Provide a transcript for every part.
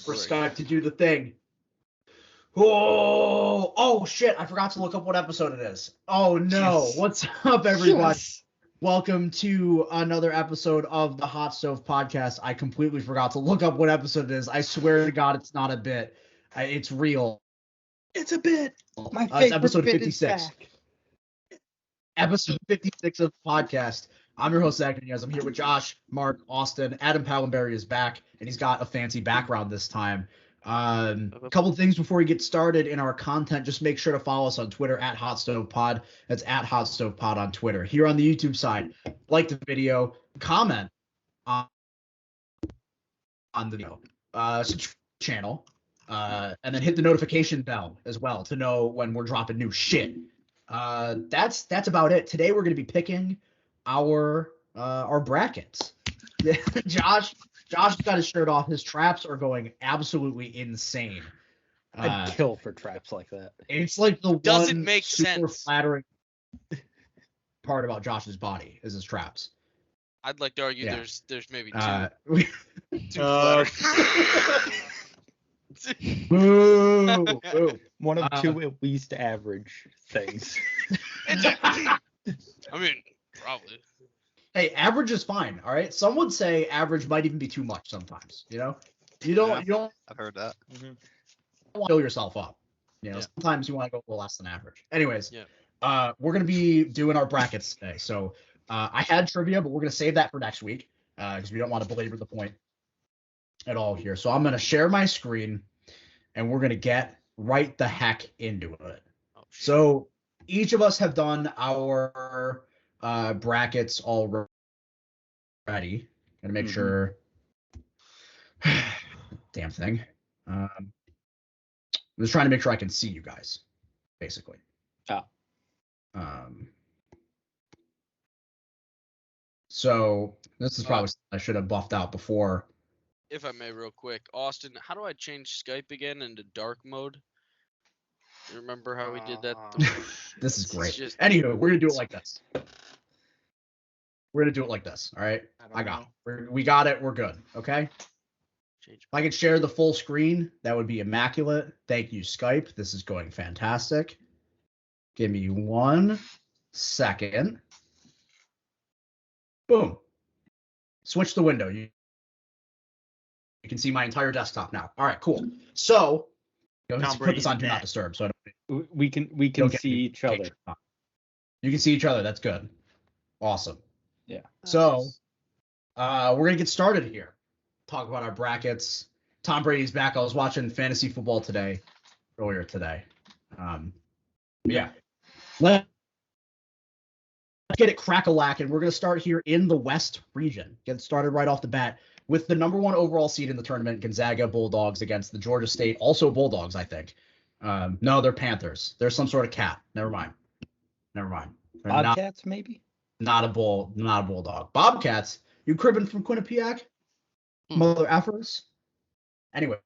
for Skype to do the thing. Oh shit, I forgot to look up what episode it is. Oh no. Yes. What's up, everybody? Yes. Welcome to another episode of the Hot Stove Podcast. I completely forgot to look up what episode it is. I swear to God, it's not a bit. It's real. It's a bit. My favorite it's episode bit 56. is back. Episode 56 of the podcast. I'm your host, Zach Nunez. I'm here with Josh, Mark, Austin. Adam Pallenberry is back, and he's got a fancy background this time. A couple of things before we get started in our content. Just make sure to follow us on Twitter at HotStovePod. That's at HotStovePod on Twitter. Here on the YouTube side, like the video, comment on the video, subscribe to the channel, and then hit the notification bell as well to know when we're dropping new shit. That's about it. Today we're going to be picking our brackets. Josh got his shirt off. His traps are going absolutely insane. I'd kill for traps like that. It's like the Doesn't one make super sense. flattering part about Josh's body is his traps. I'd like to argue Yeah. there's maybe two Boo, boo. One of two at least average things. I mean, probably. Hey, average is fine. All right. Some would say average might even be too much sometimes. You know, you don't I've heard that. want to fill yourself up. You know, Yeah. sometimes you want to go a little less than average. Anyways, Yeah. we're gonna be doing our brackets today. So I had trivia, but we're gonna save that for next week because we don't want to belabor the point at all here. So I'm gonna share my screen, and we're gonna get right the heck into it. Oh, shit. So each of us have done our brackets already. Gonna make sure. Damn thing. I'm just trying to make sure I can see you guys, basically. Oh. So this is probably something I should have buffed out before. If I may, real quick, Austin, how do I change Skype again into dark mode? You remember how we did that? This is It's great. just- Anywho, we're gonna do it like this. We're gonna do it like this. All right. I got it. We got it. We're good. Okay. Change. If I could share the full screen, that would be immaculate. Thank you, Skype. This is going fantastic. Give me 1 second. Boom. Switch the window. You can see my entire desktop now. All right, cool. So, let's put this on Do Not Disturb. So We can don't get see each other. You can see each other. That's good. Awesome. Yeah. So, we're gonna get started here. Talk about our brackets. Tom Brady's back. I was watching fantasy football earlier today. Yeah. Let's get it crack-a-lack, we're gonna start here in the West region. Get started right off the bat with the number 1 overall seed in the tournament, Gonzaga Bulldogs against the Georgia State, also Bulldogs, I think. No, they're Panthers. They're some sort of cat. Never mind. They're Bobcats, maybe? not a bulldog. Bobcats. You cribbing from Quinnipiac? Mother effers. Anyway,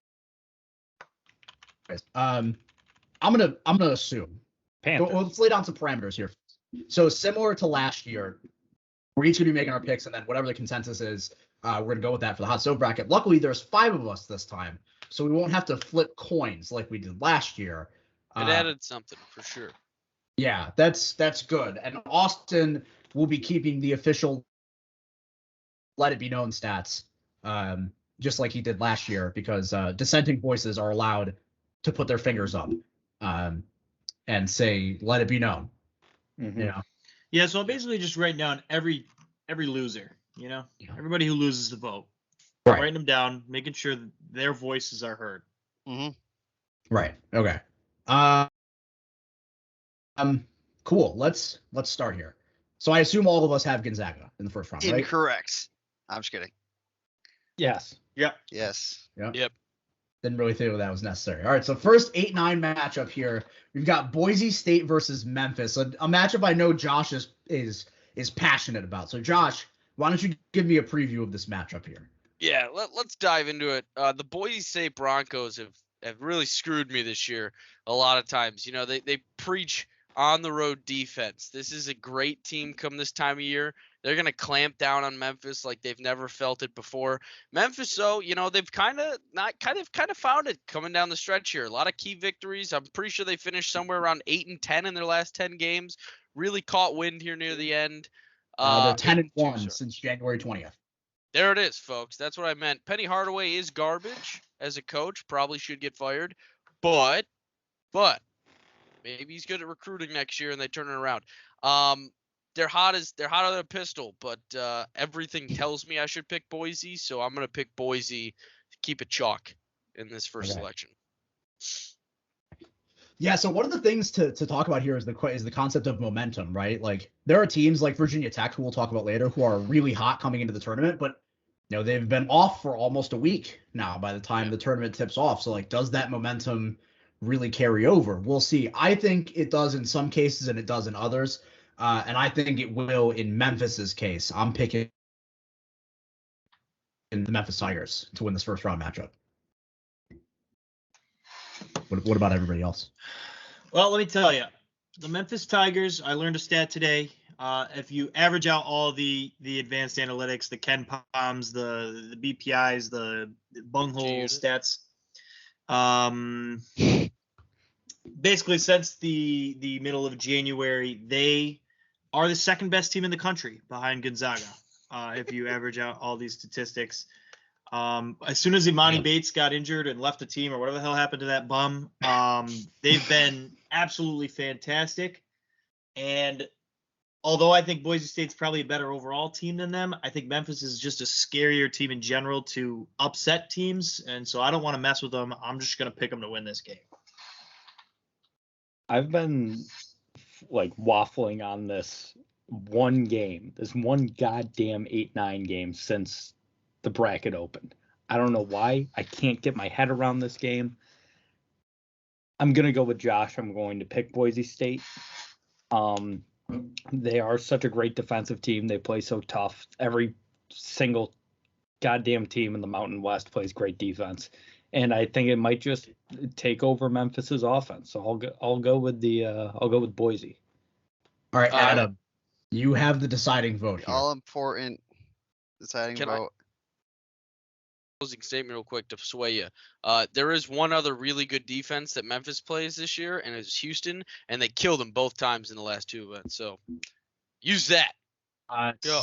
I'm gonna assume. Panthers. Well, let's lay down some parameters here. So similar to last year, we're each gonna be making our picks, and then whatever the consensus is, we're gonna go with that for the hot stove bracket. Luckily, there's 5 of us this time, so we won't have to flip coins like we did last year. It added something for sure. Yeah, that's good. And Austin will be keeping the official Let It Be Known stats, just like he did last year, because dissenting voices are allowed to put their fingers up and say, "Let it be known." Mm-hmm. You know. Yeah, so I'll basically just write down every loser, Yeah. everybody who loses the vote. Right. Writing them down, making sure that their voices are heard. Right. Okay. Cool. Let's start here. So I assume all of us have Gonzaga in the first round, right? Incorrect. I'm just kidding. Yes. Yes. Didn't really think that was necessary. All right, so first 8-9 matchup here. We've got Boise State versus Memphis, a matchup I know Josh is passionate about. So Josh, why don't you give me a preview of this matchup here? Yeah, let's dive into it. The Boise State Broncos have really screwed me this year a lot of times. You know, they preach on the road defense. This is a great team come this time of year. They're going to clamp down on Memphis like they've never felt it before. Memphis, though, they've kind of found it coming down the stretch here. A lot of key victories. I'm pretty sure they finished somewhere around 8-10 in their last 10 games. Really caught wind here near the end. They're 10-1 sorry. since January 20th. There it is, folks. That's what I meant. Penny Hardaway is garbage as a coach. Probably should get fired. But maybe he's good at recruiting next year and they turn it around. They're hotter than a pistol, but everything tells me I should pick Boise, so I'm gonna pick Boise to keep it chalk in this first selection. Yeah, so one of the things to talk about here is the concept of momentum, right? Like there are teams like Virginia Tech, who we'll talk about later, who are really hot coming into the tournament, but they've been off for almost a week now by the time the tournament tips off. So like, does that momentum really carry over? We'll see. I think it does in some cases and it does in others. And I think it will in Memphis's case. I'm picking the Memphis Tigers to win this first round matchup. What about everybody else? Well, let me tell you, the Memphis Tigers, I learned a stat today. If you average out all the advanced analytics, the Ken Palms, the BPIs, the bunghole stats, basically since the middle of January, they are the second best team in the country behind Gonzaga. If you average out all these statistics. As soon as Imani Bates got injured and left the team, or whatever the hell happened to that bum, they've been absolutely fantastic. And although I think Boise State's probably a better overall team than them, I think Memphis is just a scarier team in general to upset teams. And so I don't want to mess with them. I'm just going to pick them to win this game. I've been like waffling on this one goddamn 8-9 game since the bracket opened. I don't know why. I can't get my head around this game. I'm going to go with Josh. I'm going to pick Boise State. They are such a great defensive team. They play so tough. Every single goddamn team in the Mountain West plays great defense. And I think it might just take over Memphis's offense. So I'll go with Boise. All right, Adam, you have the deciding vote here. All important deciding vote. Closing statement real quick to sway you. There is one other really good defense that Memphis plays this year, and it's Houston, and they killed them both times in the last two events. So use that.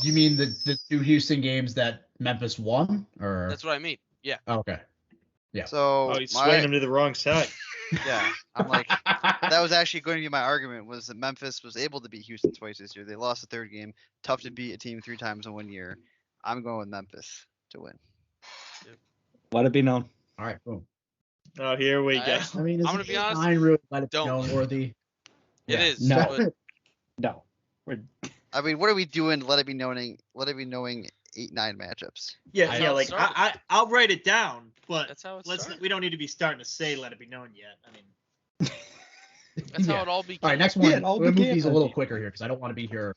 You mean the two Houston games that Memphis won? Or that's what I mean. Yeah. Oh, okay. Yeah. So he's swaying them to the wrong side. Yeah, I'm like, that was actually going to be my argument, was that Memphis was able to beat Houston twice this year. They lost the third game. Tough to beat a team 3 times in 1 year. I'm going with Memphis to win. Let it be known. All right, boom. Oh, here we go. I mean, I'm gonna be honest. Really let it be known worthy. It is. No. No. I mean, what are we doing? Let it be knowing 8-9 matchups. Yeah. Like I'll write it down, but that's how we don't need to be starting to say let it be known yet. I mean, that's how it all began. All right, next one. We'll move these a little quicker here because I don't want to be here.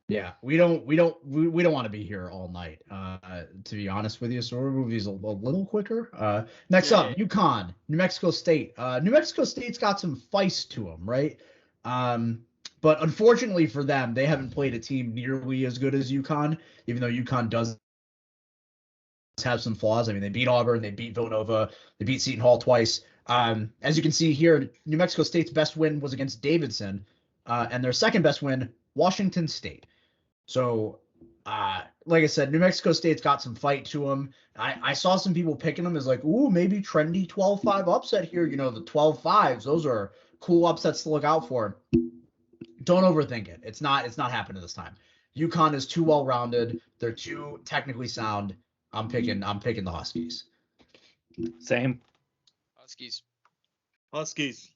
Yeah, we don't want to be here all night. To be honest with you, so we'll move these a little quicker. Next up, UConn, New Mexico State. New Mexico State's got some feist to them, right? But unfortunately for them, they haven't played a team nearly as good as UConn, even though UConn does have some flaws. I mean, they beat Auburn, they beat Villanova, they beat Seton Hall twice. As you can see here, New Mexico State's best win was against Davidson, and their second best win, Washington State. So, like I said, New Mexico State's got some fight to them. I saw some people picking them as like, ooh, maybe trendy 12-5 upset here. The 12-5s, those are cool upsets to look out for. Don't overthink it. It's not happening this time. UConn is too well-rounded. They're too technically sound. I'm picking the Huskies. Same. Huskies.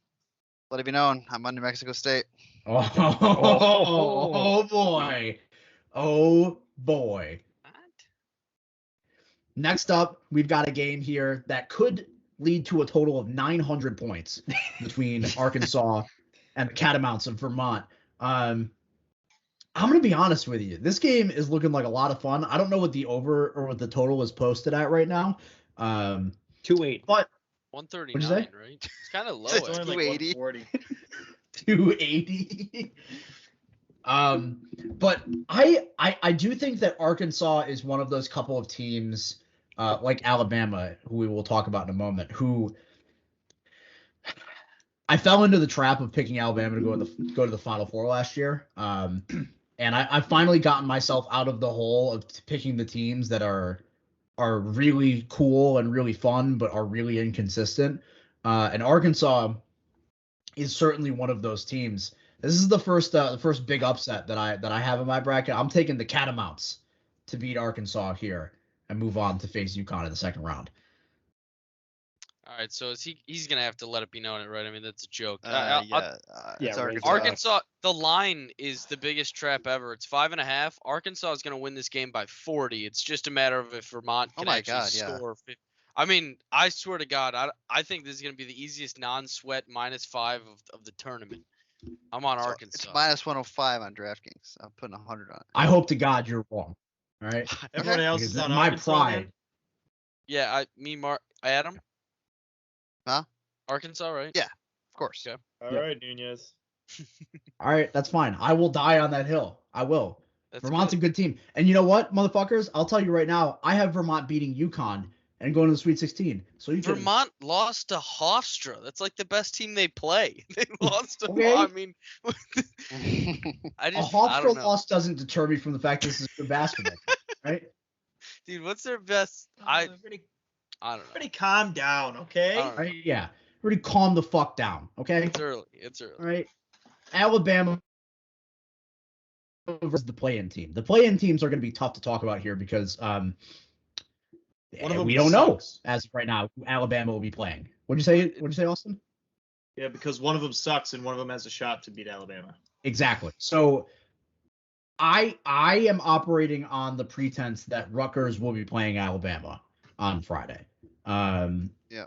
Let it be known, I'm on New Mexico State. Oh boy. Oh boy. What? Next up, we've got a game here that could lead to a total of 900 points between Arkansas and the Catamounts of Vermont. I'm going to be honest with you. This game is looking like a lot of fun. I don't know what the over or what the total is posted at right now. 280. But 139, what'd you say? right? It's kind of low. It's actually. 280. 140. 280. But I do think that Arkansas is one of those couple of teams, like Alabama, who we will talk about in a moment, who I fell into the trap of picking Alabama to go to the Final Four last year. And I've finally gotten myself out of the hole of picking the teams that are really cool and really fun, but are really inconsistent. And Arkansas is certainly one of those teams. This is the first big upset that I have in my bracket. I'm taking the Catamounts to beat Arkansas here and move on to face UConn in the second round. All right, so he's gonna have to let it be known, right? I mean, that's a joke. It's right. Arkansas. Arkansas, the line is the biggest trap ever. It's 5.5. Arkansas is going to win this game by 40. It's just a matter of if Vermont can score. I mean, I swear to God, I think this is going to be the easiest non-sweat -5 of the tournament. I'm on Arkansas. It's -105 on DraftKings. I'm putting 100 on it. I hope to God you're wrong. All right. Everybody else Because is on my Arkansas. pride. Yeah, Adam. Huh? Arkansas, right? Yeah. Of course. Okay. All Yep. right, Nunez. All right, that's fine. I will die on that hill. I will. That's Vermont's good. a good team. And you know what, motherfuckers? I'll tell you right now, I have Vermont beating UConn and going to the Sweet 16. So you can Vermont lost to Hofstra. That's like the best team they play. They lost to. Okay. I mean, I a don't Hofstra know. loss doesn't deter me from the fact this is good basketball, right? Dude, what's their best? I don't know. Everybody calm down, okay? I don't know. Right? Yeah. Really calm the fuck down, okay? It's early. It's early. All right. Alabama versus the play-in team. The play-in teams are going to be tough to talk about here because One of them we don't know sucks. as of right now who Alabama will be playing. What'd you say, Austin? Yeah, because one of them sucks and one of them has a shot to beat Alabama. Exactly. So I am operating on the pretense that Rutgers will be playing Alabama on Friday. Yeah.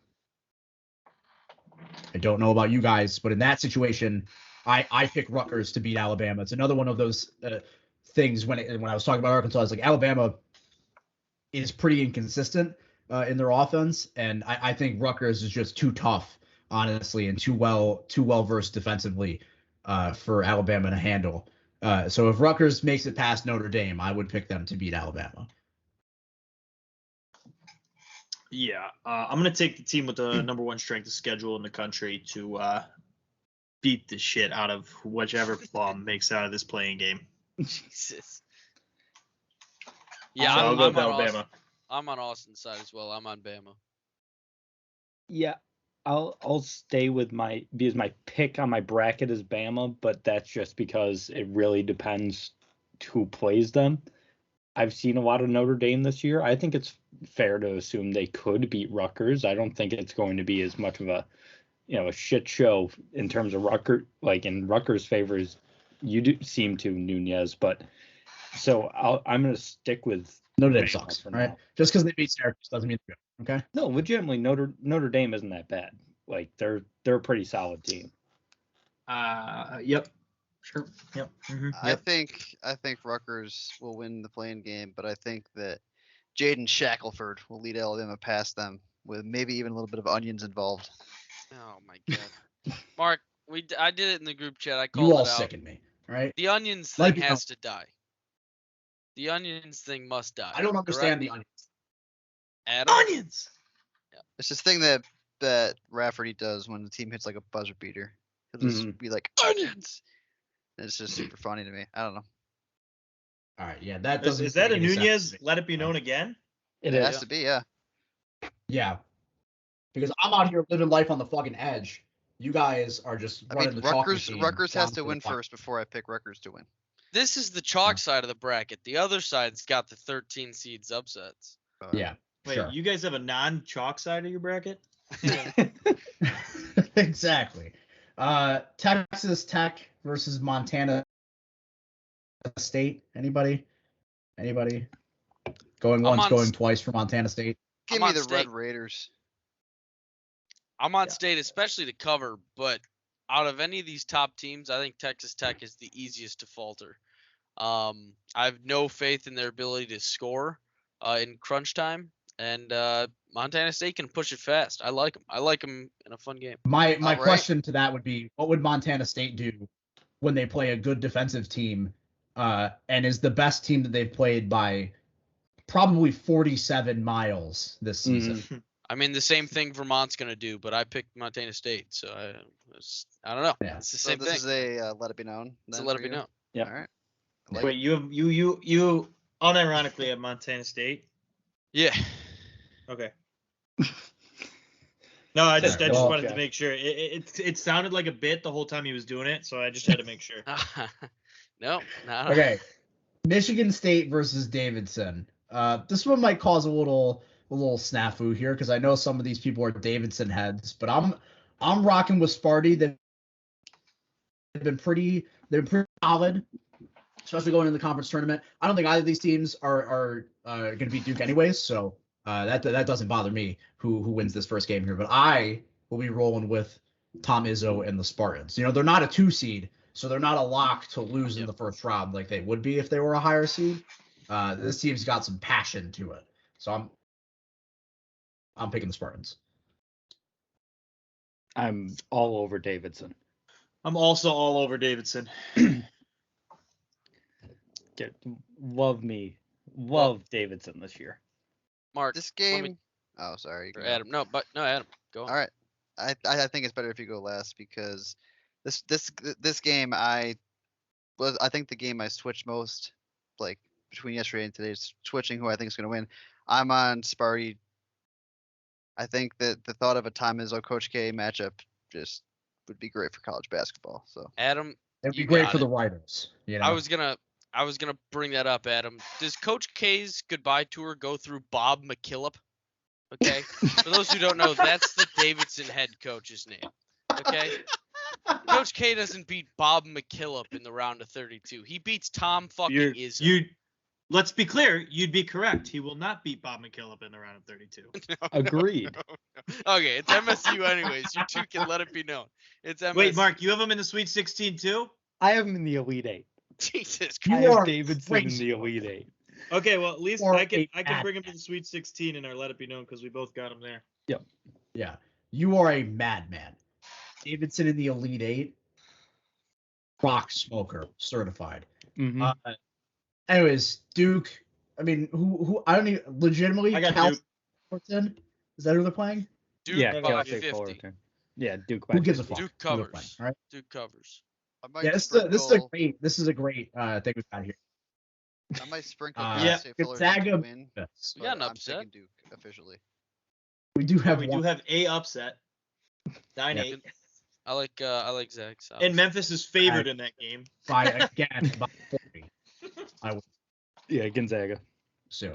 I don't know about you guys, but in that situation, I pick Rutgers to beat Alabama. It's another one of those things when I was talking about Arkansas, I was like, Alabama is pretty inconsistent in their offense, and I think Rutgers is just too tough, honestly, and too well versed defensively for Alabama to handle. So if Rutgers makes it past Notre Dame, I would pick them to beat Alabama. Yeah, I'm going to take the team with the number one strength of schedule in the country to beat the shit out of whichever plum makes out of this playing game. Jesus. Yeah, So I'll go with on Alabama. I'm on Austin's side as well. I'm on Bama. Yeah, I'll stay with my pick on my bracket is Bama, but that's just because it really depends who plays them. I've seen a lot of Notre Dame this year. I think it's fair to assume they could beat Rutgers. I don't think it's going to be as much of a shit show in terms of Rutgers, like in Rutgers' favors. You do seem to, Nunez, but so I'm going to stick with Notre Dame Bama sucks, for right? now. Just because they beat Syracuse doesn't mean they're good. Okay. No, legitimately, Notre Dame isn't that bad. Like they're a pretty solid team. Yep. Sure. Yep. Mm-hmm. I think Rutgers will win the playing game, but I think that Jaden Shackelford will lead Alabama past them with maybe even a little bit of onions involved. Oh my God, Mark, I did it in the group chat. I called You all it out. sicken me, all right? The onions Like, thing has to die. The onions thing must die. I don't understand correct? the onions. Adam? Onions. It's this thing that Rafferty does when the team hits like a buzzer beater. He'll just be like onions. And it's just super funny to me. I don't know. All right, yeah, that doesn't. Is that a make any sense Nunez? to me. Let it be known again. It It is. has to be, yeah. Yeah, because I'm out here living life on the fucking edge. You guys are just I running mean, the chalk machine Rutgers has down to the win fuck- first before I pick Rutgers to win. This is the chalk side of the bracket. The other side's got the 13 seeds upsets. Yeah, Wait, sure. you guys have a non-chalk side of your bracket? Exactly. Texas Tech versus Montana State. Anybody? Going I'm once, on going s- twice for Montana State. Give I'm me on the State. Red Raiders. I'm on State, especially to cover, but out of any of these top teams, I think Texas Tech is the easiest to falter. I have no faith in their ability to score in crunch time. And Montana State can push it fast. I like them. I like them in a fun game. My All right. question to that would be, what would Montana State do when they play a good defensive team, and is the best team that they've played by probably 47 miles this season? I mean, the same thing Vermont's going to do, but I picked Montana State, so I don't know. Yeah. It's the So same this thing. is a let it be known. It's a then let for it be you? known. Yep. All right. I like Wait, you unironically have Montana State? Yeah. Okay. No, I just Well, wanted to make sure. It sounded like a bit the whole time he was doing it, so I just had to make sure. No. Okay. Michigan State versus Davidson. This one might cause a little snafu here because I know some of these people are Davidson heads, but I'm rocking with Sparty. They've been pretty solid, especially going into the conference tournament. I don't think either of these teams are going to beat Duke anyways, so that doesn't bother me who wins this first game here. But I will be rolling with Tom Izzo and the Spartans. You know, they're not a 2 seed, so they're not a lock to lose in the first round like they would be if they were a higher seed. This team's got some passion to it, so I'm picking the Spartans. I'm all over Davidson. I'm also all over Davidson. Love Davidson this year. Mark, this game. Oh, sorry. you or can go. Adam. No, Adam. Go on. All right. I think it's better if you go last because this game I think the game I switched most like between yesterday and today is switching who I think is going to win. I'm on Sparty. I think that the thought of a Tom Izzo Coach K matchup just would be great for college basketball. So Adam, It'd be you great got for it. the writers. You know, I was gonna bring that up, Adam. Does Coach K's goodbye tour go through Bob McKillop? Okay. For those who don't know, that's the Davidson head coach's name. Okay. Coach K doesn't beat Bob McKillop in the round of 32. He beats Tom fucking Izzo. Let's be clear. You'd be correct. He will not beat Bob McKillop in the round of 32. Agreed. Okay, it's MSU anyways. You two can let it be known. It's MSU. Wait, Mark, you have him in the Sweet 16 too? I have him in the Elite Eight. Jesus You I Christ. are have Davidson in crazy. the Elite Eight. Okay, well at least Or I can a bring him to madman. the Sweet 16 and our let it be known because we both got him there. Yeah, you are a madman. Davidson in the Elite Eight, rock smoker, certified. Mm-hmm. Anyways, Duke. I mean, who I don't even legitimately. I got Cal Duke. Fullerton? Is that who they're playing? Duke Yeah, by Cal State 50. Fullerton. Yeah, Duke by Who gives a 50. fuck? Duke Who they're covers. playing, all right. Duke covers. I might Yeah, this is a great thing we got here. I might sprinkle Yeah. Cal State Fullerton to Gonzaga. win, Yes. We got an but I'm upset. taking Duke officially. We do have we one do have a upset. 9-8. I like Zach's. And Memphis is favored in that game. by 40. Yeah, Gonzaga. So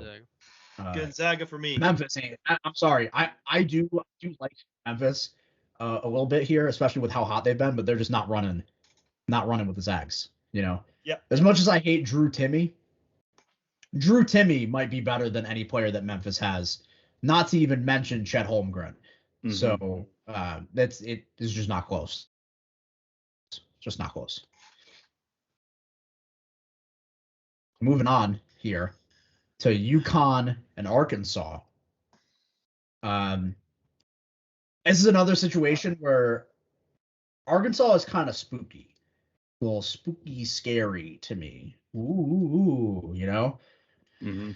Gonzaga for me. Memphis. I'm sorry. I do like Memphis a little bit here, especially with how hot they've been, but they're just not running with the Zags. You know. Yep. As much as I hate Drew Timme might be better than any player that Memphis has. Not to even mention Chet Holmgren. Mhm. So it is just not close. Just not close. Moving on here to UConn and Arkansas. This is another situation where Arkansas is kind of spooky. A little spooky, scary to me. Ooh, you know? Mm-hmm.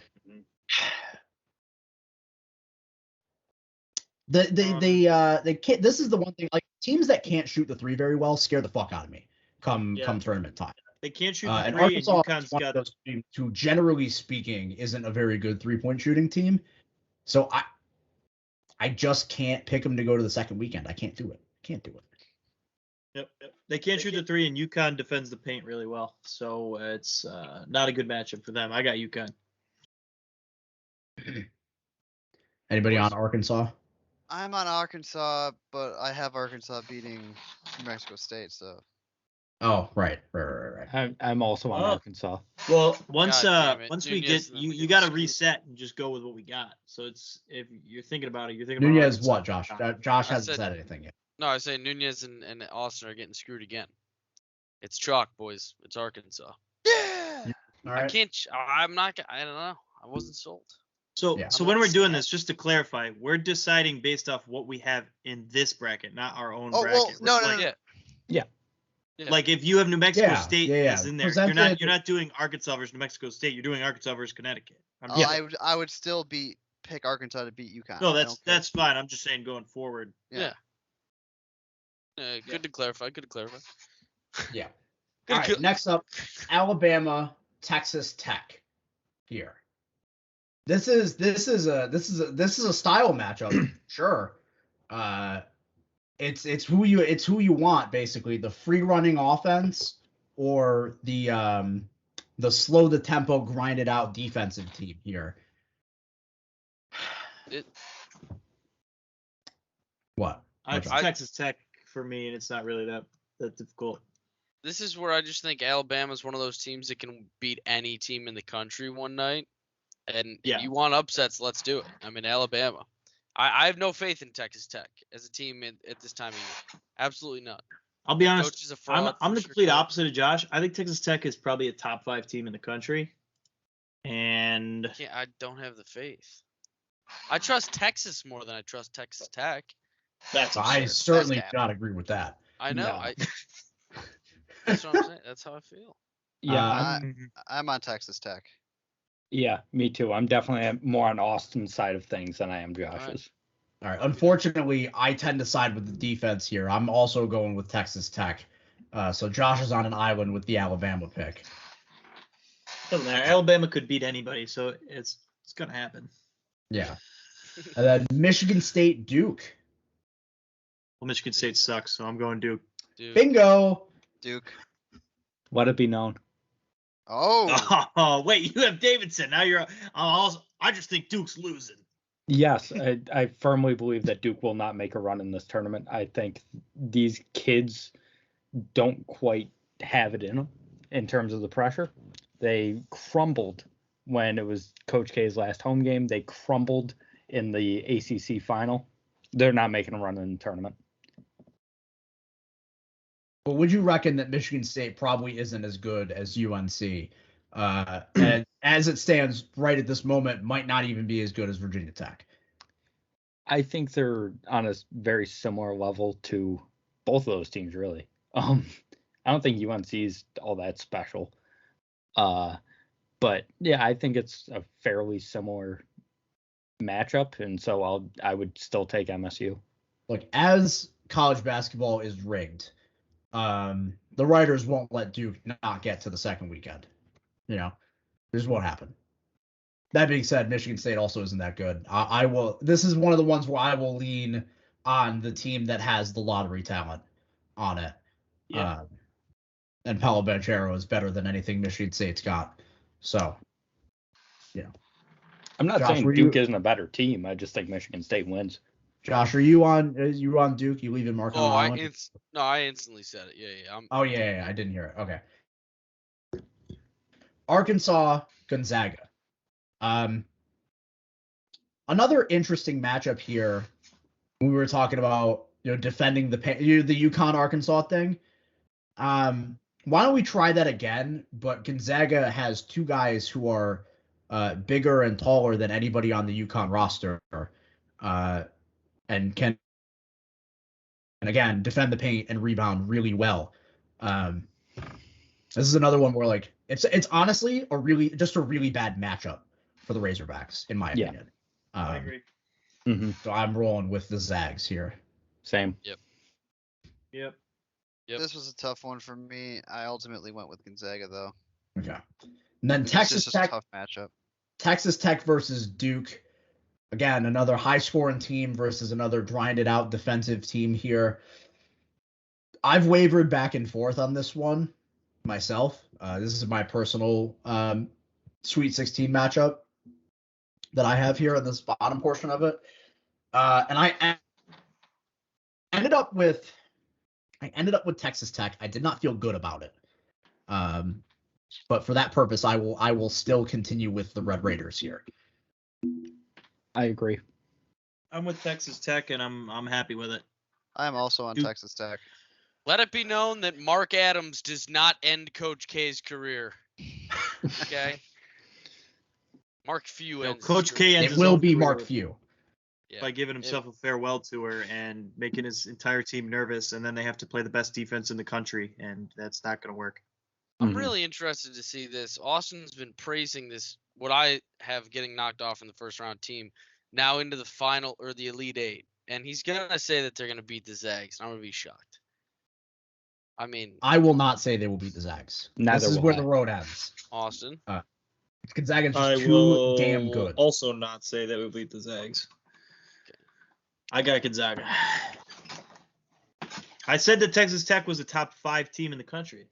They can't. This is the one thing. Like teams that can't shoot the three very well scare the fuck out of me. Come tournament time. They can't shoot the And three, and Arkansas UConn's is one got of those teams who, generally speaking, isn't a very good 3-point shooting team. So I just can't pick them to go to the second weekend. I can't do it. Yep. They can't shoot the three, and UConn defends the paint really well. So it's not a good matchup for them. I got UConn. Anybody on Arkansas? I'm on Arkansas, but I have Arkansas beating New Mexico State. So Oh, right. I'm also on Oh. Arkansas. Well, once God damn it. once we Nunez get and then you, we you get got to screwed. reset and just go with what we got. So it's if you're thinking about it, you're thinking about Nunez, Arkansas. what, Josh? Josh I hasn't said- said anything yet. No, I say Nunez and Austin are getting screwed again. It's chalk, boys. It's Arkansas. yeah, All I right. can't. I'm not. I don't know. I wasn't sold. So Yeah. so when we're doing this, just to clarify, we're deciding based off what we have in this bracket, not our own Oh, well, bracket. no, Like, no, no. Yeah. Yeah. Yeah. Like if you have New Mexico Yeah, State yeah. is in there, Presented- you're not doing Arkansas versus New Mexico State. You're doing Arkansas versus Connecticut. I'm Oh, just- I would still pick Arkansas to beat UConn. no, I don't care. that's fine. I'm just saying going forward. Yeah. Good to clarify. Good to clarify. Yeah. Good All to right, next up, Alabama, Texas Tech. Here, this is a style matchup. Sure, it's who you want basically, the free running offense or the slow the tempo, grind it out defensive team here. What? It's I- Texas Tech for me, and it's not really that difficult. This is where I just think Alabama's one of those teams that can beat any team in the country one night. And Yeah. if you want upsets, let's do it. I mean, Alabama. I have no faith in Texas Tech as a team at this time of year. Absolutely not. I'll be Their honest. coach is a fraud I'm for the sure. complete opposite of Josh. I think Texas Tech is probably a top 5 team in the country, and I don't have the faith. I trust Texas more than I trust Texas Tech. that's I absurd. certainly That's do not agree with that. I know. No. That's what I'm saying. That's how I feel. Yeah, I'm on Texas Tech. yeah, me too. I'm definitely more on Austin's side of things than I am Josh's. All right. Unfortunately, I tend to side with the defense here. I'm also going with Texas Tech. So Josh is on an island with the Alabama pick. Doesn't matter. Alabama could beat anybody, so it's gonna happen. Yeah. And then Michigan State, Duke. Well, Michigan State sucks, so I'm going Duke. Dude. Bingo. Duke. Let it be known. Oh. Oh, wait, you have Davidson. Now you're. I just think Duke's losing. Yes, I firmly believe that Duke will not make a run in this tournament. I think these kids don't quite have it in them in terms of the pressure. They crumbled when it was Coach K's last home game. They crumbled in the ACC final. They're not making a run in the tournament. But would you reckon that Michigan State probably isn't as good as UNC? And as it stands right at this moment, might not even be as good as Virginia Tech. I think they're on a very similar level to both of those teams, really. I don't think UNC is all that special. But yeah, I think it's a fairly similar matchup, and so I would still take MSU. Look, as college basketball is rigged, the writers won't let Duke not get to the second weekend. You know, this won't happen. That being said, Michigan State also isn't that good. I will. This is one of the ones where I will lean on the team that has the lottery talent on it. Yeah. And Paolo Banchero is better than anything Michigan State's got. So, I'm not Josh, saying were Duke you- isn't a better team. I just think Michigan State wins. Josh, are you on Duke? You leaving Mark on Oh, the island? I instantly said it. Yeah. Oh yeah, I didn't hear it. Okay. Arkansas, Gonzaga. Another interesting matchup here. We were talking about defending the UConn Arkansas thing. Why don't we try that again? But Gonzaga has two guys who are bigger and taller than anybody on the UConn roster, and can again defend the paint and rebound really well. This is another one where like it's honestly a really bad matchup for the Razorbacks in my Yeah. opinion. I agree. Mm-hmm. So I'm rolling with the Zags here. Same. Yep. Yep. This was a tough one for me. I ultimately went with Gonzaga though. Okay. And then It's Texas just a Tech, tough matchup. Texas Tech versus Duke. Again, another high scoring team versus another grinded out defensive team here. I've wavered back and forth on this one myself. This is my personal Sweet 16 matchup that I have here in this bottom portion of it. And I ended up with Texas Tech. I did not feel good about it. But for that purpose, I will still continue with the Red Raiders here. I agree. I'm with Texas Tech, and I'm happy with it. I am also on Duke. Texas Tech. Let it be known that Mark Adams does not end Coach K's career. Okay. Mark Few You know, ends Coach his K career. ends It his will own be career Mark Few. Yeah. by giving himself a farewell tour and making his entire team nervous, and then they have to play the best defense in the country, and that's not going to work. I'm Mhm. really interested to see this. Austin's been praising this, what I have getting knocked off in the first round team, now into the final or the Elite Eight. And he's going to say that they're going to beat the Zags. And I'm going to be shocked. I mean, I will not say they will beat the Zags. Neither this is will where I. the road ends. Austin. Gonzaga's I just too will damn good. also not say that we beat the Zags. I got Gonzaga. I said that Texas Tech was a top 5 team in the country.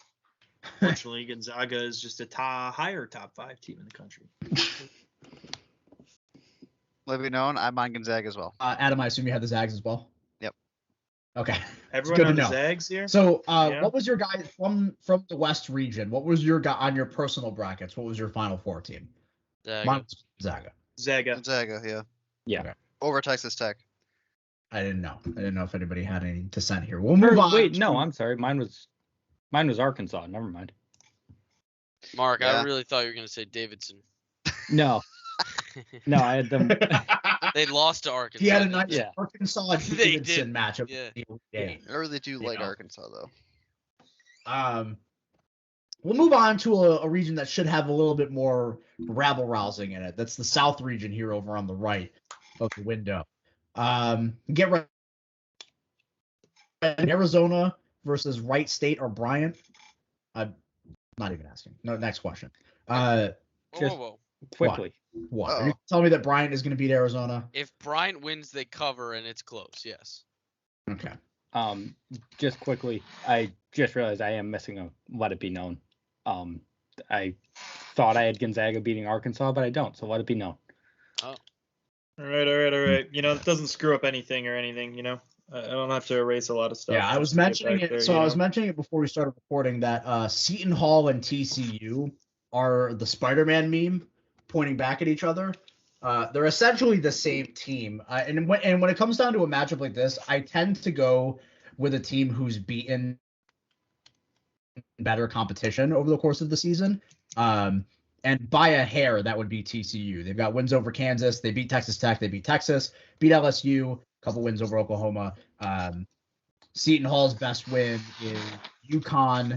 Fortunately, Gonzaga is just a higher top 5 team in the country. Let it be known, I'm on Gonzaga as well. Adam, I assume you have the Zags as well? Yep. Okay. Everyone good on to the know. Zags here? So, Yeah. what was your guy from the West region? What was your guy on your personal brackets? What was your Final Four team? Zaga. Mine was Gonzaga. Zaga. Gonzaga, yeah. Yeah. Okay. Over Texas Tech. I didn't know. I didn't know if anybody had any dissent here. We'll move on. Wait, no, I'm sorry. Mine was Arkansas. Never mind. Mark, Yeah. I really thought you were going to say Davidson. No, I had them. They lost to Arkansas. He had a didn't nice they? Yeah. Arkansas They Davidson did. matchup. Yeah. The Elite Eight. I really do like know. Arkansas, though. We'll move on to a region that should have a little bit more rabble rousing in it. That's the South region here over on the right of the window. Get ready. Arizona versus Wright State or Bryant. I'm not even asking. No, next question. Whoa, Just- whoa, whoa. Quickly. What? Uh-oh. Are you telling me that Bryant is going to beat Arizona? If Bryant wins, they cover, and it's close. Yes. Okay. Just quickly, I just realized I am missing a let it be known. I thought I had Gonzaga beating Arkansas, but I don't. So let it be known. Oh. All right. You know, it doesn't screw up anything or anything, you know. I don't have to erase a lot of stuff. Yeah, I was just to get mentioning back it. there, So you I was know. mentioning it before we started recording that Seton Hall and TCU are the Spider-Man meme pointing back at each other. They're essentially the same team. And when it comes down to a matchup like this, I tend to go with a team who's beaten better competition over the course of the season. And by a hair, that would be TCU. They've got wins over Kansas. They beat Texas Tech. They beat Texas. Beat LSU. A couple wins over Oklahoma. Seton Hall's best win is UConn,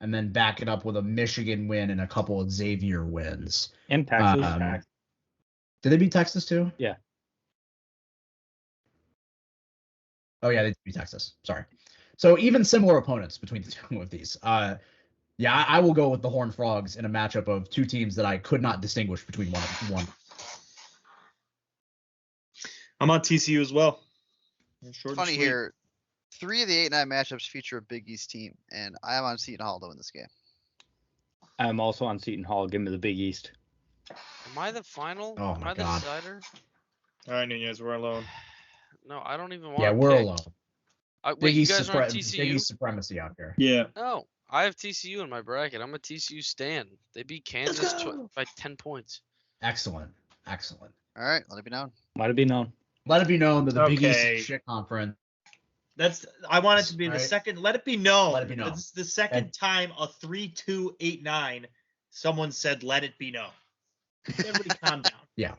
and then back it up with a Michigan win and a couple of Xavier wins. And Texas. Did they beat Texas too? Yeah. Oh yeah, they beat Texas. Sorry. So even similar opponents between the two of these. Yeah, I will go with the Horned Frogs in a matchup of two teams that I could not distinguish between one. I'm on TCU as well. Short and Funny sweet. here, 3 of the 8-9 matchups feature a Big East team, and I am on Seton Hall to win this game. I'm also on Seton Hall. Give me the Big East. Am I the final? Oh Am my I the God. decider? All right, Nunez, we're alone. No, I don't even want. Yeah, we're alone. Wait, Big you East, guys are on Big TCU? East supremacy out here. Yeah. No, I have TCU in my bracket. I'm a TCU stan. They beat Kansas by 10 points. Excellent. All right, let it be known. Let it be known. Let it be known that the Big East Okay. is a shit conference. I want it to be the Right. second. Let it be known. Let it be known. This is the second And- time a 3-2-8-9 someone said let it be known. Everybody calm down.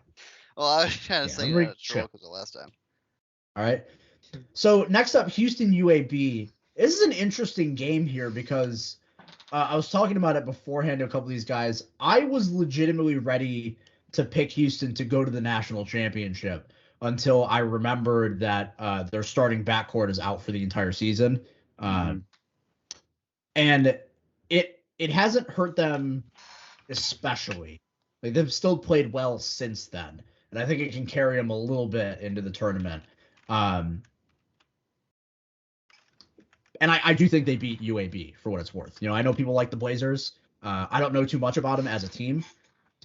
Well, I was trying to Yeah, say everybody that troll chill. because the last time. All right. So next up, Houston UAB. This is an interesting game here because I was talking about it beforehand to a couple of these guys. I was legitimately ready to pick Houston to go to the national championship until I remembered that their starting backcourt is out for the entire season. Mhm. And it hasn't hurt them especially. Like they've still played well since then. And I think it can carry them a little bit into the tournament. And I do think they beat UAB for what it's worth. You know, I know people like the Blazers. I don't know too much about them as a team,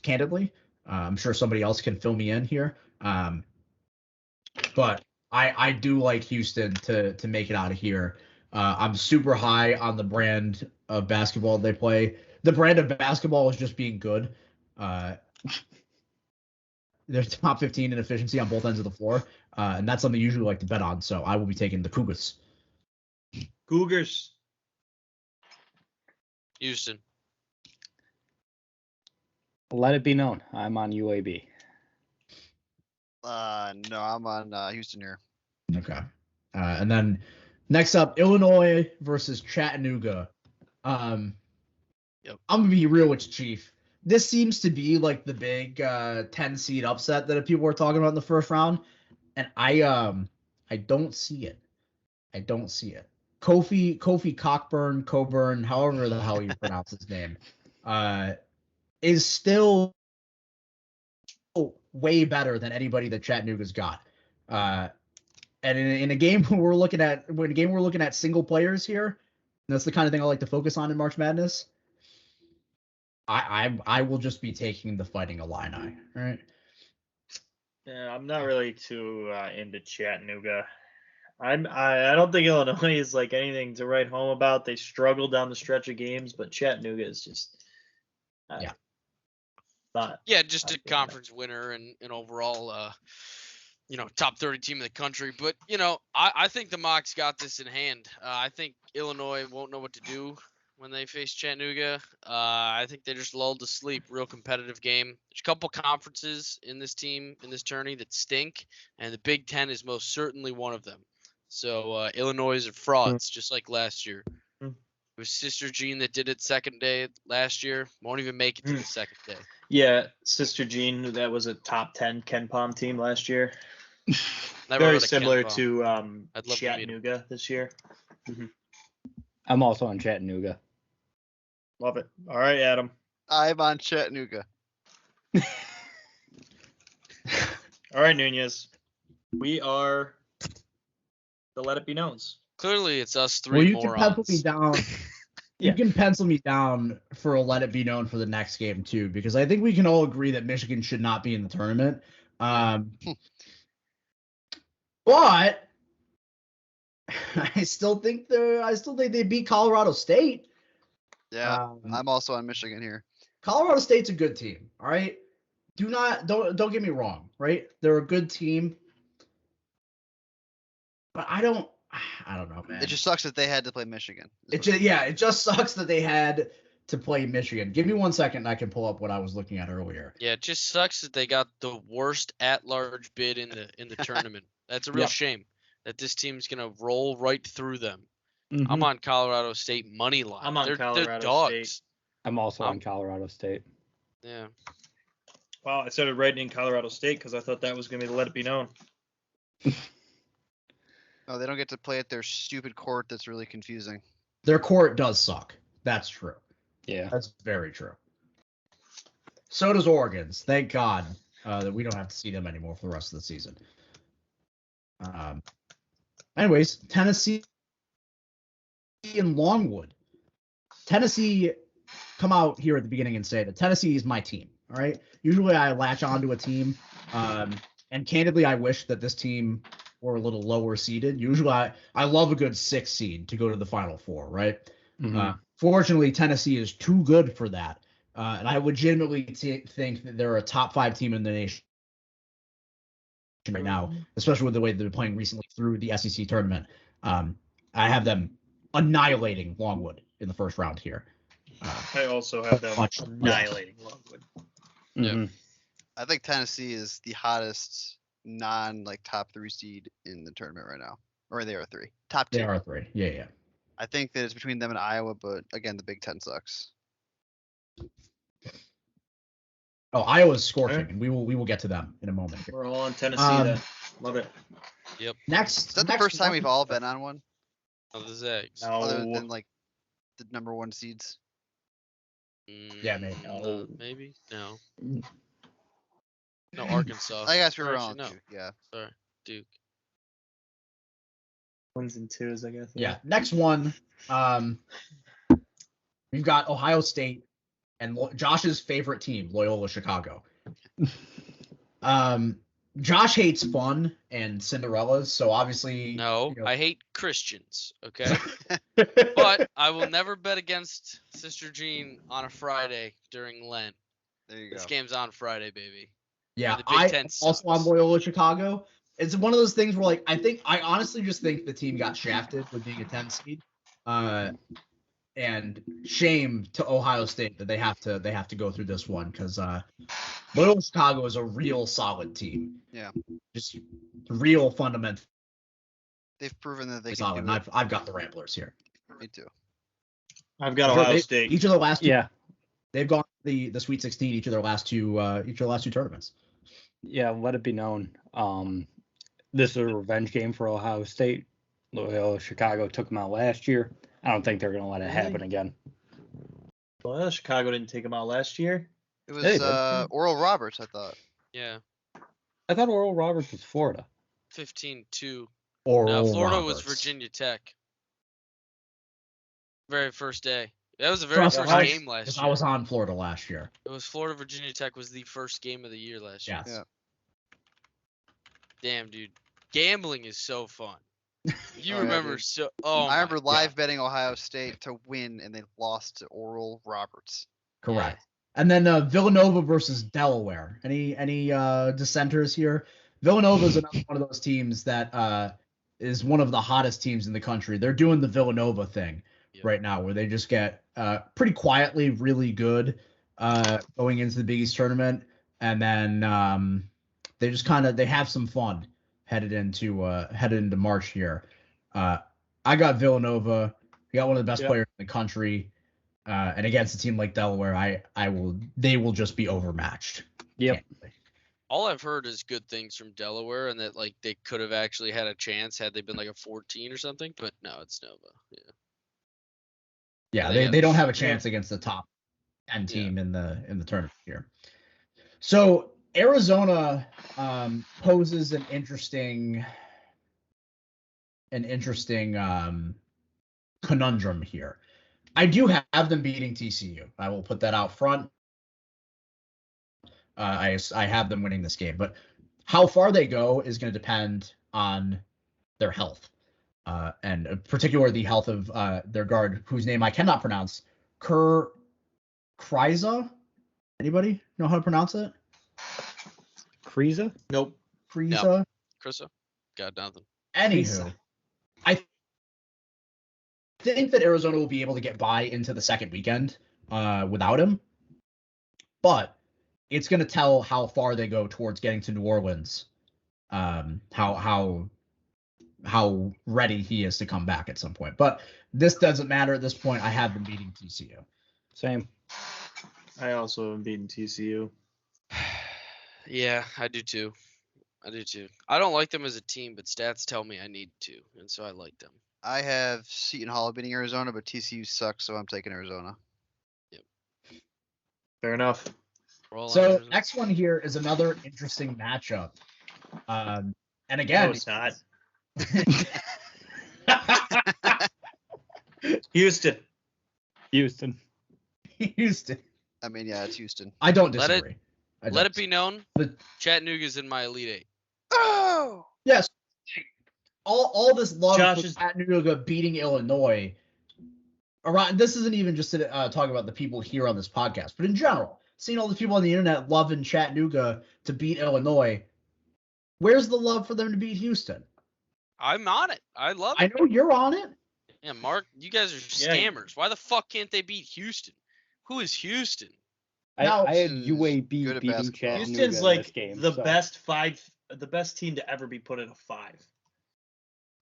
candidly. I'm sure somebody else can fill me in here. But I do like Houston to make it out of here. I'm super high on the brand of basketball they play. The brand of basketball is just being good. They're top 15 in efficiency on both ends of the floor. And that's something you usually like to bet on. So I will be taking the Cougars. Cougars. Houston. Let it be known, I'm on UAB. No, I'm on Houston here. Okay. And then next up, Illinois versus Chattanooga. Yep. I'm gonna be real with you, Chief. This seems to be like the big 10 seed upset that people were talking about in the first round, and I don't see it. I don't see it. Kofi Cockburn, however the hell you pronounce his name, is still way better than anybody that Chattanooga's got. And in a game we're looking at single players here, and that's the kind of thing I like to focus on in March Madness. I will just be taking the Fighting Illini, right? Yeah, I'm not really too into Chattanooga. I don't think Illinois is like anything to write home about. They struggled down the stretch of games, but Chattanooga is just Yeah. Just a conference winner and overall top 30 team in the country. But I think the Mocs got this in hand. I think Illinois won't know what to do when they face Chattanooga. I think they just lulled to sleep. Real competitive game. There's a couple conferences in this tourney that stink, and the Big Ten is most certainly one of them. So Illinois are frauds, just like last year. It was Sister Jean that did it second day last year. Won't even make it to the second day. Yeah, Sister Jean, that was a top 10 Ken Palm team last year. Never Very heard of similar Ken Palm. to I'd love to meet him. Chattanooga this year. I'm also on Chattanooga. Love it. All right, Adam. I'm on Chattanooga. All right, Nunez. We are the Let It Be Knowns. Clearly, it's us three Well, you morons. can pencil me down. Yeah. You can pencil me down for a Let It Be Known for the next game too, because I think we can all agree that Michigan should not be in the tournament. But I still think they beat Colorado State. Yeah, I'm also on Michigan here. Colorado State's a good team. All right, don't get me wrong. Right, they're a good team, but I don't know, man. It just sucks that they had to play Michigan. It just sucks that they had to play Michigan. Give me 1 second and I can pull up what I was looking at earlier. Yeah, it just sucks that they got the worst at-large bid in the tournament. That's a real shame that this team's gonna roll right through them. Mm-hmm. I'm on Colorado State money line. I'm on Colorado they're dogs. State. I'm also on Colorado State. Yeah. Well, I started writing in Colorado State because I thought that was going to be the Let It Be Known. No, they don't get to play at their stupid court that's really confusing. Their court does suck. That's true. Yeah. That's very true. So does Oregon's. Thank God that we don't have to see them anymore for the rest of the season. Anyways, Tennessee and Longwood. Tennessee come out here at the beginning and say that Tennessee is my team. All right. Usually I latch onto a team, and candidly, I wish that this team were a little lower seeded. Usually I love a good 6 seed to go to the Final Four, right? Mm-hmm. Fortunately, Tennessee is too good for that. And I legitimately think that they're a top 5 team in the nation right now, especially with the way they're playing recently through the SEC tournament. I have them annihilating Longwood in the first round here. I also have them annihilating Longwood. Mm-hmm. I think Tennessee is the hottest top 3 seed in the tournament right now. Or they are 3. Top 2. They are 3. Yeah. I think that it's between them and Iowa, but again, the Big Ten sucks. Oh, Iowa's scorching, and we will get to them in a moment. We're all on Tennessee then. Love it. Yep. Next. Is that the first time we've all been on one? Of the Zags. No. Other than like the number 1 seeds? Yeah, maybe. No. Maybe? No. No, Arkansas. I guess we were Actually, on no. two. Yeah. Sorry, Duke. 1s and 2s, I guess. Yeah. Next one. We've got Ohio State and Josh's favorite team, Loyola Chicago. Josh hates fun and Cinderellas, so obviously. No, I hate Christians. Okay, but I will never bet against Sister Jean on a Friday during Lent. There you go. This game's on Friday, baby. Yeah, the Big I Ten also on sucks. Loyola Chicago. It's one of those things where, like, I honestly just think the team got shafted with being a 10 seed. and shame to Ohio State that they have to go through this one because Loyola Chicago is a real solid team. Yeah. Just real fundamental. They've proven that they can Solid. do And it. I've got the Ramblers here. Me too. I've got Sure, Ohio State. Each of the last two, Yeah. they've gone the Sweet 16 each of their last two tournaments. Yeah, let it be known. This is a revenge game for Ohio State. Loyola Chicago took them out last year. I don't think they're going to let it happen again. Well, Chicago didn't take them out last year. It was Hey, but- Oral Roberts, I thought. Yeah, I thought Oral Roberts was Florida. 15-2. Or No, Florida was Virginia Tech. Very first day. That was the very Trust first me, game last Because year. I was on Florida last year. It was Florida Virginia Tech was the first game of the year last year. Yes. Yeah. Damn, dude. Gambling is so fun. You Oh, yeah, remember dude. so oh I remember my live betting Ohio State to win, and they lost to Oral Roberts. Correct. And then Villanova versus Delaware. Any dissenters here? Villanova is another one of those teams that is one of the hottest teams in the country. They're doing the Villanova thing right now, where they just get pretty quietly really good going into the Big East tournament, and then they just they have some fun headed into March here. I got Villanova. We got one of the best players in the country. And against a team like Delaware, they will just be overmatched. Yep. All I've heard is good things from Delaware, and that like they could have actually had a chance had they been like a 14 or something. But no, it's Nova. Yeah, They they don't have a chance against the top 10 team in the tournament here. So Arizona poses an interesting conundrum here. I do have them beating TCU. I will put that out front. I have them winning this game, but how far they go is going to depend on their health, and particularly the health of their guard, whose name I cannot pronounce. Kriza? Anybody know how to pronounce it? Kriza? Nope. Kriza? Krista? Got nothing. Anywho, I think that Arizona will be able to get by into the second weekend without him, but it's going to tell how far they go towards getting to New Orleans, how ready he is to come back at some point. But this doesn't matter at this point. I have them beating TCU. Same. I also am beating TCU. Yeah, I do too. I don't like them as a team, but stats tell me I need to, and so I like them. I have Seton Hall beating Arizona, but TCU sucks, so I'm taking Arizona. Fair enough. So next one here is another interesting matchup. And again, No, it's not. Houston. I mean, yeah, it's Houston. I don't disagree. Let it be known, But Chattanooga's in my Elite Eight. Oh! yes, all this love Josh for is- Chattanooga beating Illinois. Around this isn't even just to talk about the people here on this podcast, but in general, seeing all the people on the internet loving Chattanooga to beat Illinois. Where's the love for them to beat Houston? I'm on it. I love I it. know you're on it. Yeah, Mark, you guys are scammers. Why the fuck can't they beat Houston? Who is Houston? Now, I had Houston's UAB good at beating basketball. Chattanooga Houston's in like this game, the so. best team to ever be put in a 5.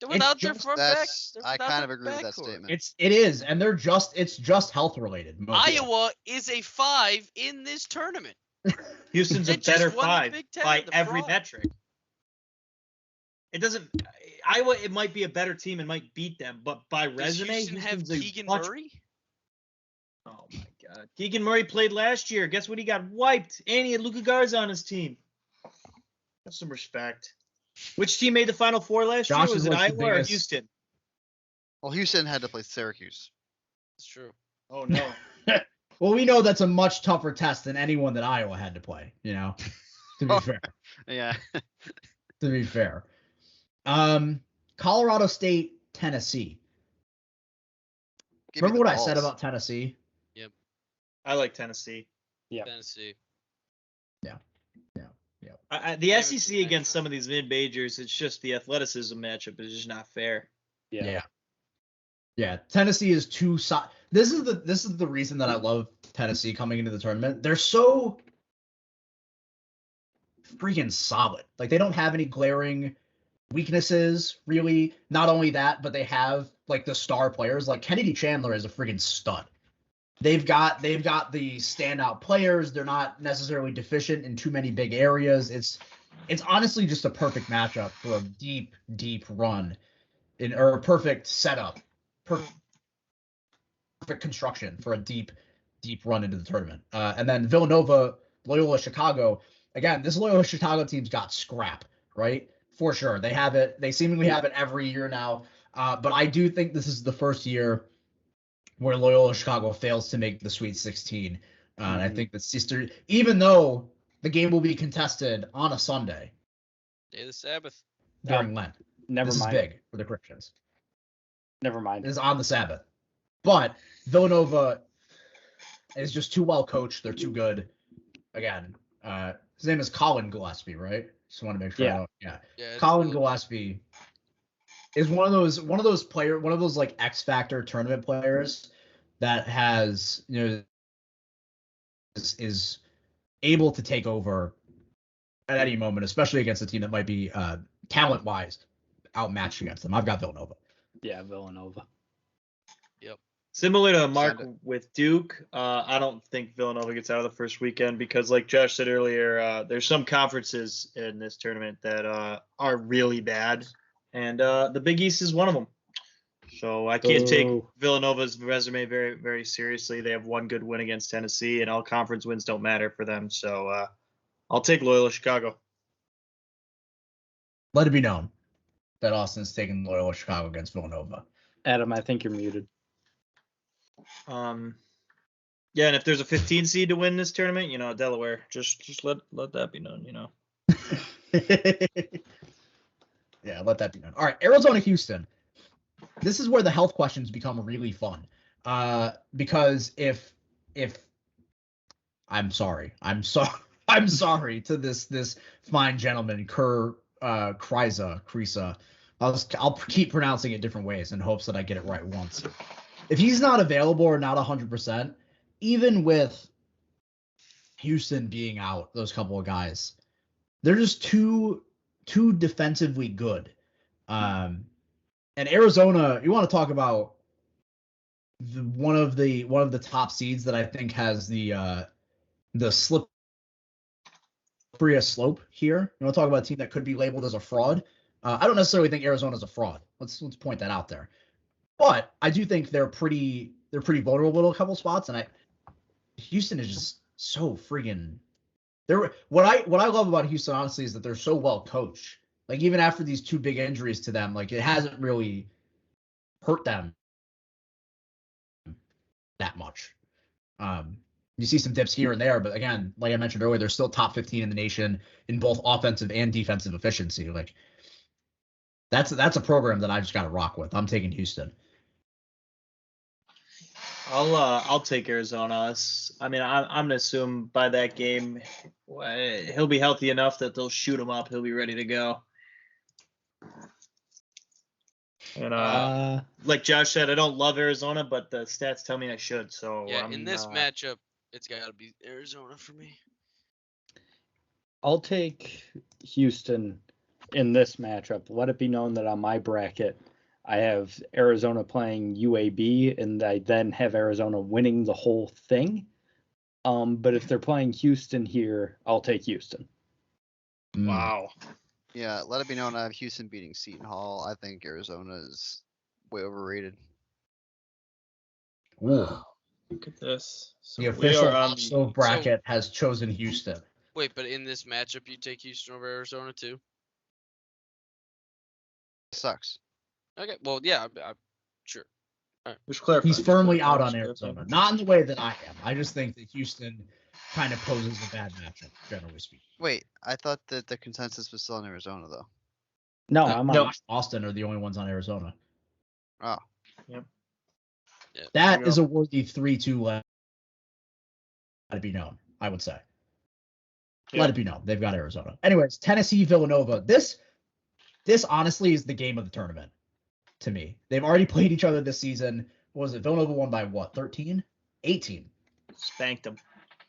Without their just- front back, That's I without kind their of agree with that backcourt. statement. It is, and it's just health related. mostly. Iowa is a 5 in this tournament. Houston's They a just better won the 5 Big Ten, by the every fraud. metric. It doesn't. Iowa, it might be a better team and might beat them, but by Does resume, Houston have Houston's a Keegan much- Murray? Oh my God, Keegan Murray played last year. Guess what? He got wiped, and he had Luka Garza on his team. Have some respect. Which team made the Final Four last Josh year? Was is it like the Iowa or biggest- Houston? Well, Houston had to play Syracuse. That's true. Oh no. Well, we know that's a much tougher test than anyone that Iowa had to play. To be fair. Yeah. To be fair. Colorado State, Tennessee. Give me Remember the what I said balls. about Tennessee? I like Tennessee. Tennessee. The Same SEC with against Texas. some of these mid majors, it's just the athleticism matchup is just not fair. Yeah. Yeah, Tennessee is too this is the reason that I love Tennessee coming into the tournament. They're so freaking solid. Like they don't have any glaring weaknesses, really. Not only that, but they have like the star players. Like Kennedy Chandler is a freaking stud. They've got the standout players. They're not necessarily deficient in too many big areas. It's honestly just a perfect matchup for a deep run or a perfect setup. Perfect construction for a deep run into the tournament. And then Villanova, Loyola Chicago. Again, this Loyola Chicago team's got scrap, right? For sure. They have it. They seemingly have it every year now. But I do think this is the first year where Loyola Chicago fails to make the Sweet 16. And I think that even though the game will be contested on a Sunday, Day of the Sabbath, during Lent. Never This mind. is big for the Christians. Never mind. This is on the Sabbath. But Villanova is just too well coached. They're too good. Again, his name is Colin Gillespie, right? Just want to make sure. Yeah. Colin Gillespie is one of those like X Factor tournament players that has, is able to take over at any moment, especially against a team that might be talent wise outmatched against them. I've got Villanova. Yeah, Villanova. Yep. Similar to Mark with Duke, I don't think Villanova gets out of the first weekend because, like Josh said earlier, there's some conferences in this tournament that are really bad, and the Big East is one of them. So I can't take Villanova's resume very, very seriously. They have one good win against Tennessee, and all conference wins don't matter for them. So I'll take Loyola Chicago. Let it be known that Austin's taking Loyola Chicago against Villanova. Adam, I think you're muted. Yeah, and if there's a 15 seed to win this tournament, Delaware, just let that be known, Yeah, let that be known. All right, Arizona, Houston. This is where the health questions become really fun. Because if I'm sorry to this fine gentleman, Kriza. I'll keep pronouncing it different ways in hopes that I get it right once. If he's not available or not 100%, even with Houston being out, those couple of guys, they're just too defensively good. And Arizona, you want to talk about one of the top seeds that I think has the slippery slope here. You want to talk about a team that could be labeled as a fraud? I don't necessarily think Arizona's a fraud. Let's point that out there. But I do think they're pretty vulnerable in a couple spots, and Houston is just so friggin'. What I love about Houston, honestly, is that they're so well coached. Like even after these two big injuries to them, like it hasn't really hurt them that much. You see some dips here and there, but again, like I mentioned earlier, they're still top 15 in the nation in both offensive and defensive efficiency. Like that's a program that I just got to rock with. I'm taking Houston. I'll take Arizona. I'm gonna assume by that game he'll be healthy enough that they'll shoot him up. He'll be ready to go. And like Josh said, I don't love Arizona, but the stats tell me I should. So yeah, in this matchup, it's got to be Arizona for me. I'll take Houston in this matchup. Let it be known that on my bracket, I have Arizona playing UAB, and I then have Arizona winning the whole thing. But if they're playing Houston here, I'll take Houston. Wow. Yeah, let it be known I have Houston beating Seton Hall. I think Arizona is way overrated. Wow. Look at this. So the official bracket has chosen Houston. Wait, but in this matchup, you take Houston over Arizona too? Sucks. Okay, well, yeah, I'm sure. Right. Just clarify. He's firmly out on Arizona. Not in the way that I am. I just think that Houston kind of poses a bad matchup, generally speaking. Wait, I thought that the consensus was still in Arizona, though. No, I'm on. Austin are the only ones on Arizona. Oh. Yep. That is a worthy 3-2 let it be known, I would say. Yeah. Let it be known. They've got Arizona. Anyways, Tennessee, Villanova. This honestly is the game of the tournament. to me. They've already played each other this season. What was it? Villanova won by what? 13? 18. Spanked them.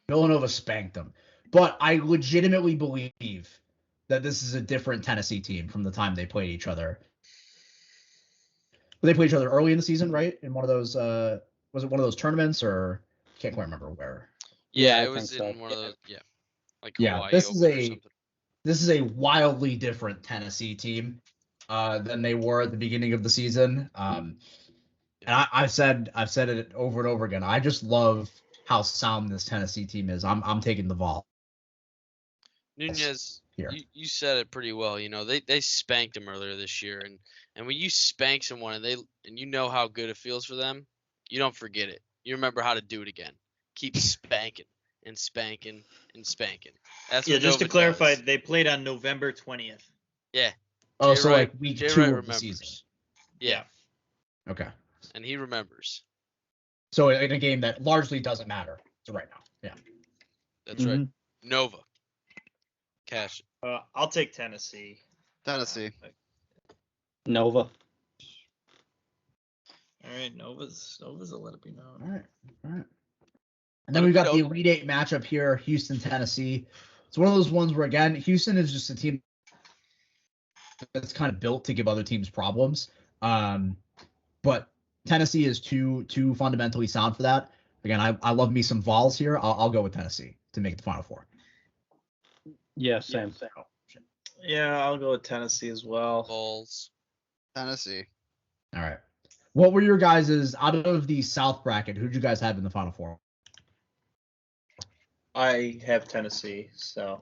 Villanova spanked them. But I legitimately believe that this is a different Tennessee team from the time they played each other. They played each other early in the season, right? In one of those, was it one of those tournaments or can't quite remember where? Yeah, I it was think so. in one of those. Yeah, like Yeah, Hawaii this Open is or a something. this is a wildly different Tennessee team than they were at the beginning of the season. And I've said it over and over again. I just love how sound this Tennessee team is. I'm taking the Vols. Nunez, here. you said it pretty well. You know, they spanked him earlier this year, and when you spank someone and you know how good it feels for them, you don't forget it. You remember how to do it again. Keep spanking and spanking and spanking. That's Yeah, what just to Nova clarify, does. they played on November 20th. Yeah. Oh, Jay so Wright- like week Jay 2 Wright of the season. Yeah, Okay. and he remembers. So in a game that largely doesn't matter so right now. Yeah. That's right. Nova. Cash. I'll take Tennessee. Tennessee. Nova. All right, Nova's a let it be known. All right. And then we've got the Elite Eight matchup here, Houston, Tennessee. It's one of those ones where, again, Houston is just a team that's kind of built to give other teams problems. But Tennessee is too fundamentally sound for that. Again, I love me some Vols here. I'll go with Tennessee to make the Final Four. Yeah, same. Yeah, I'll go with Tennessee as well. Balls. Tennessee. All right. What were your guys' out of the South bracket? Who'd you guys have in the Final Four? I have Tennessee, so.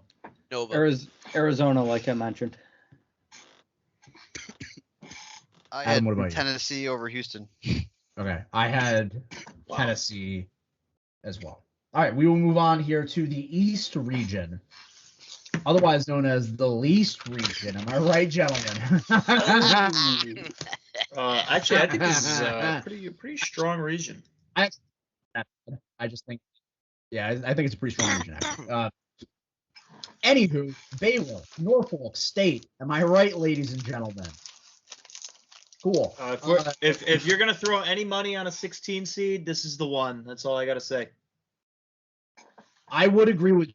Nova. Arizona, like I mentioned. I Adam, had what about you? Tennessee over Houston. Okay. I had Tennessee as well. All right. We will move on here to the East region, otherwise known as the least region. Am I right, gentlemen? Actually, I think this is a pretty strong region. I just think, yeah, I think it's a pretty strong region. Actually. Anywho, Baylor, Norfolk State. Am I right, ladies and gentlemen? Cool. If you're gonna throw any money on a 16 seed, this is the one. That's all I gotta say. I would agree with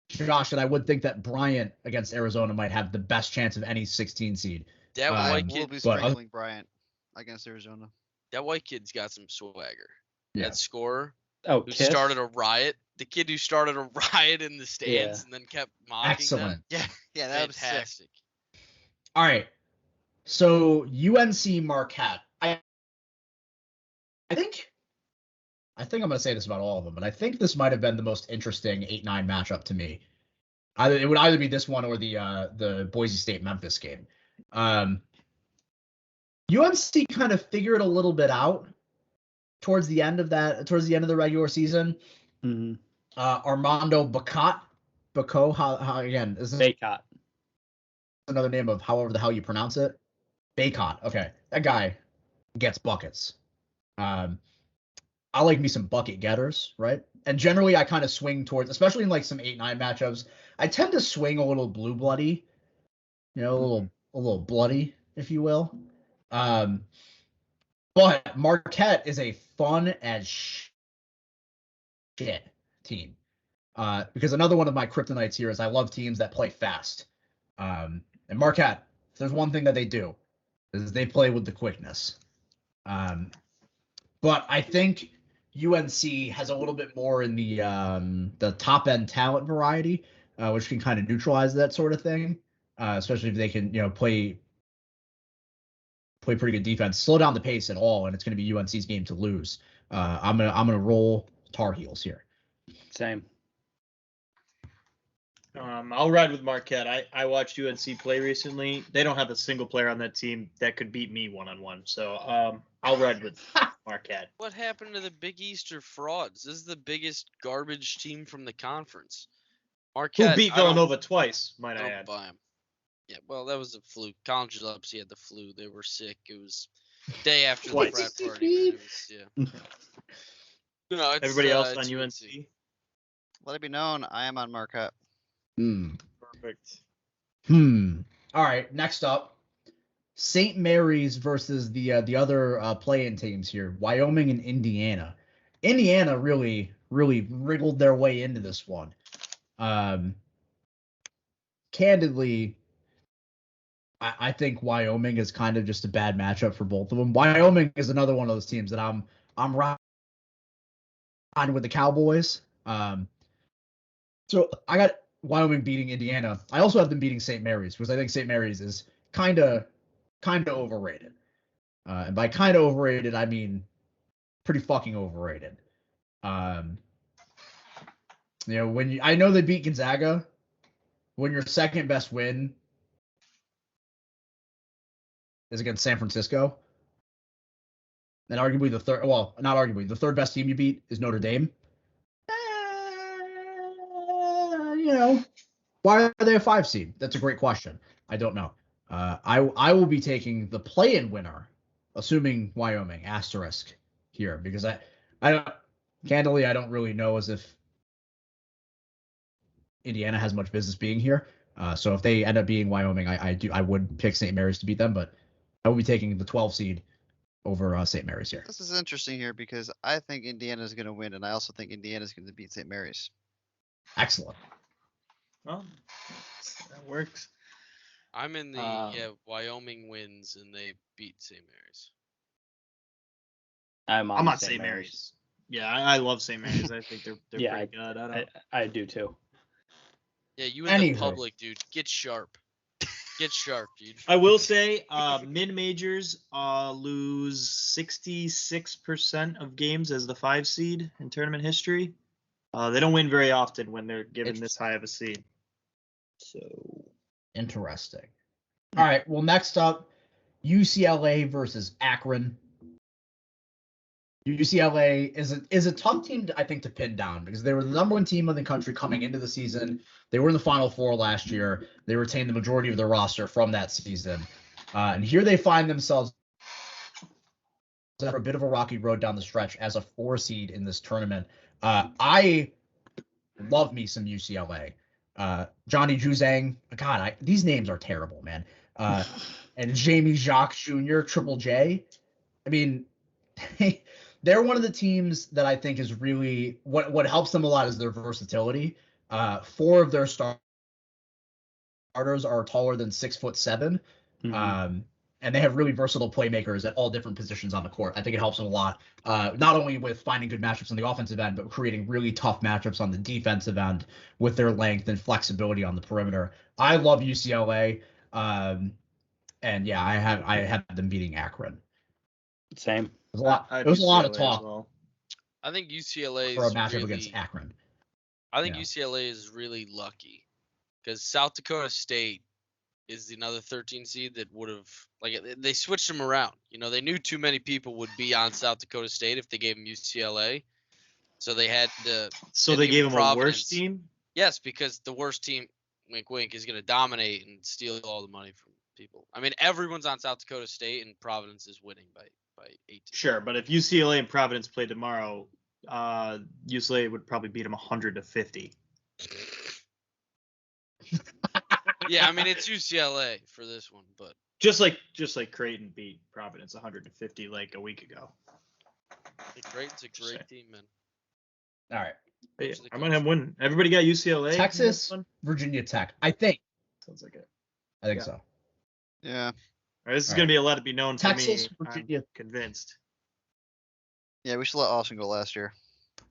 Josh, and I would think that Bryant against Arizona might have the best chance of any 16 seed. That white We'll kid. be sprinkling Bryant against Arizona. That white kid's got some swagger. Yeah. That scorer Oh, who Kiss? started a riot. The kid who started a riot in the stands and then kept mocking Excellent. them. Yeah, that was sick. Fantastic. All right. So UNC Marquette. I think I'm going to say this about all of them, but I think this might have been the most interesting 8-9 matchup to me. It would either be this one or the Boise State Memphis game. UNC kind of figured a little bit out towards the end of the regular season. Mm-hmm. Armando Bacot, how again is this Baycott. another name of however the hell you pronounce it? Bacot. Okay, that guy gets buckets. I like me some bucket getters, right? And generally, I kind of swing towards, especially in like some 8-9 matchups, I tend to swing a little blue bloody, a little bloody, if you will. But Marquette is a fun as shit team. Because another one of my kryptonites here is I love teams that play fast. And Marquette, if there's one thing that they do, is they play with the quickness. But I think UNC has a little bit more in the top end talent variety, which can kind of neutralize that sort of thing. Especially if they can, play pretty good defense, slow down the pace at all, and it's going to be UNC's game to lose. I'm gonna roll Tar Heels here. Same. I'll ride with Marquette. I watched UNC play recently. They don't have a single player on that team that could beat me one-on-one. So I'll ride with Marquette. What happened to the Big Easter frauds? This is the biggest garbage team from the conference. Marquette. Who beat Villanova twice, might I don't add. buy 'em. Yeah, well, that was a fluke. Colin Gillespie had the flu. They were sick. It was day after the frat party. Man. It was, Everybody else on it's UNC? Let it be known, I am on Marquette. Perfect. All right, next up, St. Mary's versus the other play-in teams here, Wyoming and Indiana. Indiana really wriggled their way into this one. Candidly, I think Wyoming is kind of just a bad matchup for both of them. Wyoming is another one of those teams that I'm riding with the Cowboys. So I got Wyoming beating Indiana. I also have them beating St. Mary's because I think St. Mary's is kind of overrated. And by kind of overrated, I mean pretty fucking overrated. You know, I know they beat Gonzaga, when your second best win is against San Francisco, and arguably the third, well, not arguably, the third best team you beat is Notre Dame. You know, why are they a 5 seed? That's a great question. I don't know. I will be taking the play-in winner, assuming Wyoming asterisk here, because I don't, candidly, I don't really know as if Indiana has much business being here. So if they end up being Wyoming, I would pick St. Mary's to beat them, but I will be taking the 12 seed over St. Mary's here. This is interesting here because I think Indiana is going to win, and I also think Indiana is going to beat St. Mary's. Excellent. Well, that works. I'm in the Wyoming wins and they beat St. Mary's. I'm on St. Mary's. Yeah, I love St. Mary's. I think they're pretty good. I do too. Yeah, you in the public, dude. Get sharp. Get sharp, dude. I will say, mid-majors lose 66% of games as the 5 seed in tournament history. They don't win very often when they're given this high of a seed. So interesting. All right. Well, next up, UCLA versus Akron. UCLA is a tough team, I think, to pin down because they were the number 1 team in the country coming into the season. They were in the Final Four last year. They retained the majority of their roster from that season. And here they find themselves a bit of a rocky road down the stretch as a 4 seed in this tournament. I love me some UCLA. Johnny Juzang. God, these names are terrible, man. And Jamie Jacques Jr., Triple J. I mean, they're one of the teams that I think is really what helps them a lot is their versatility. 4 of their starters are taller than 6'7", and they have really versatile playmakers at all different positions on the court. I think it helps them a lot, not only with finding good matchups on the offensive end, but creating really tough matchups on the defensive end with their length and flexibility on the perimeter. I love UCLA, and yeah, I have them beating Akron. Same. It was a lot of talk. Well. I think UCLA for a matchup against Akron. I think UCLA is really lucky because South Dakota State is another 13 seed that would have they switched them around. You know, they knew too many people would be on South Dakota State if they gave them UCLA, so they had to. So they gave them a worse team. Yes, because the worst team, wink wink, is going to dominate and steal all the money from people. I mean, everyone's on South Dakota State, and Providence is winning by 18. Sure, but if UCLA and Providence play tomorrow, UCLA would probably beat them 100-50. Yeah, I mean it's UCLA for this one, but just like Creighton beat Providence 150 like a week ago. Creighton's a great team, man. All right, yeah, I might have one. Everybody got UCLA. Texas, Virginia Tech. I think. Sounds like it. I think so. Yeah. All right, this is going to be a lot to be known for Texas, me. Virginia. I'm convinced. Yeah, we should let Austin go last year.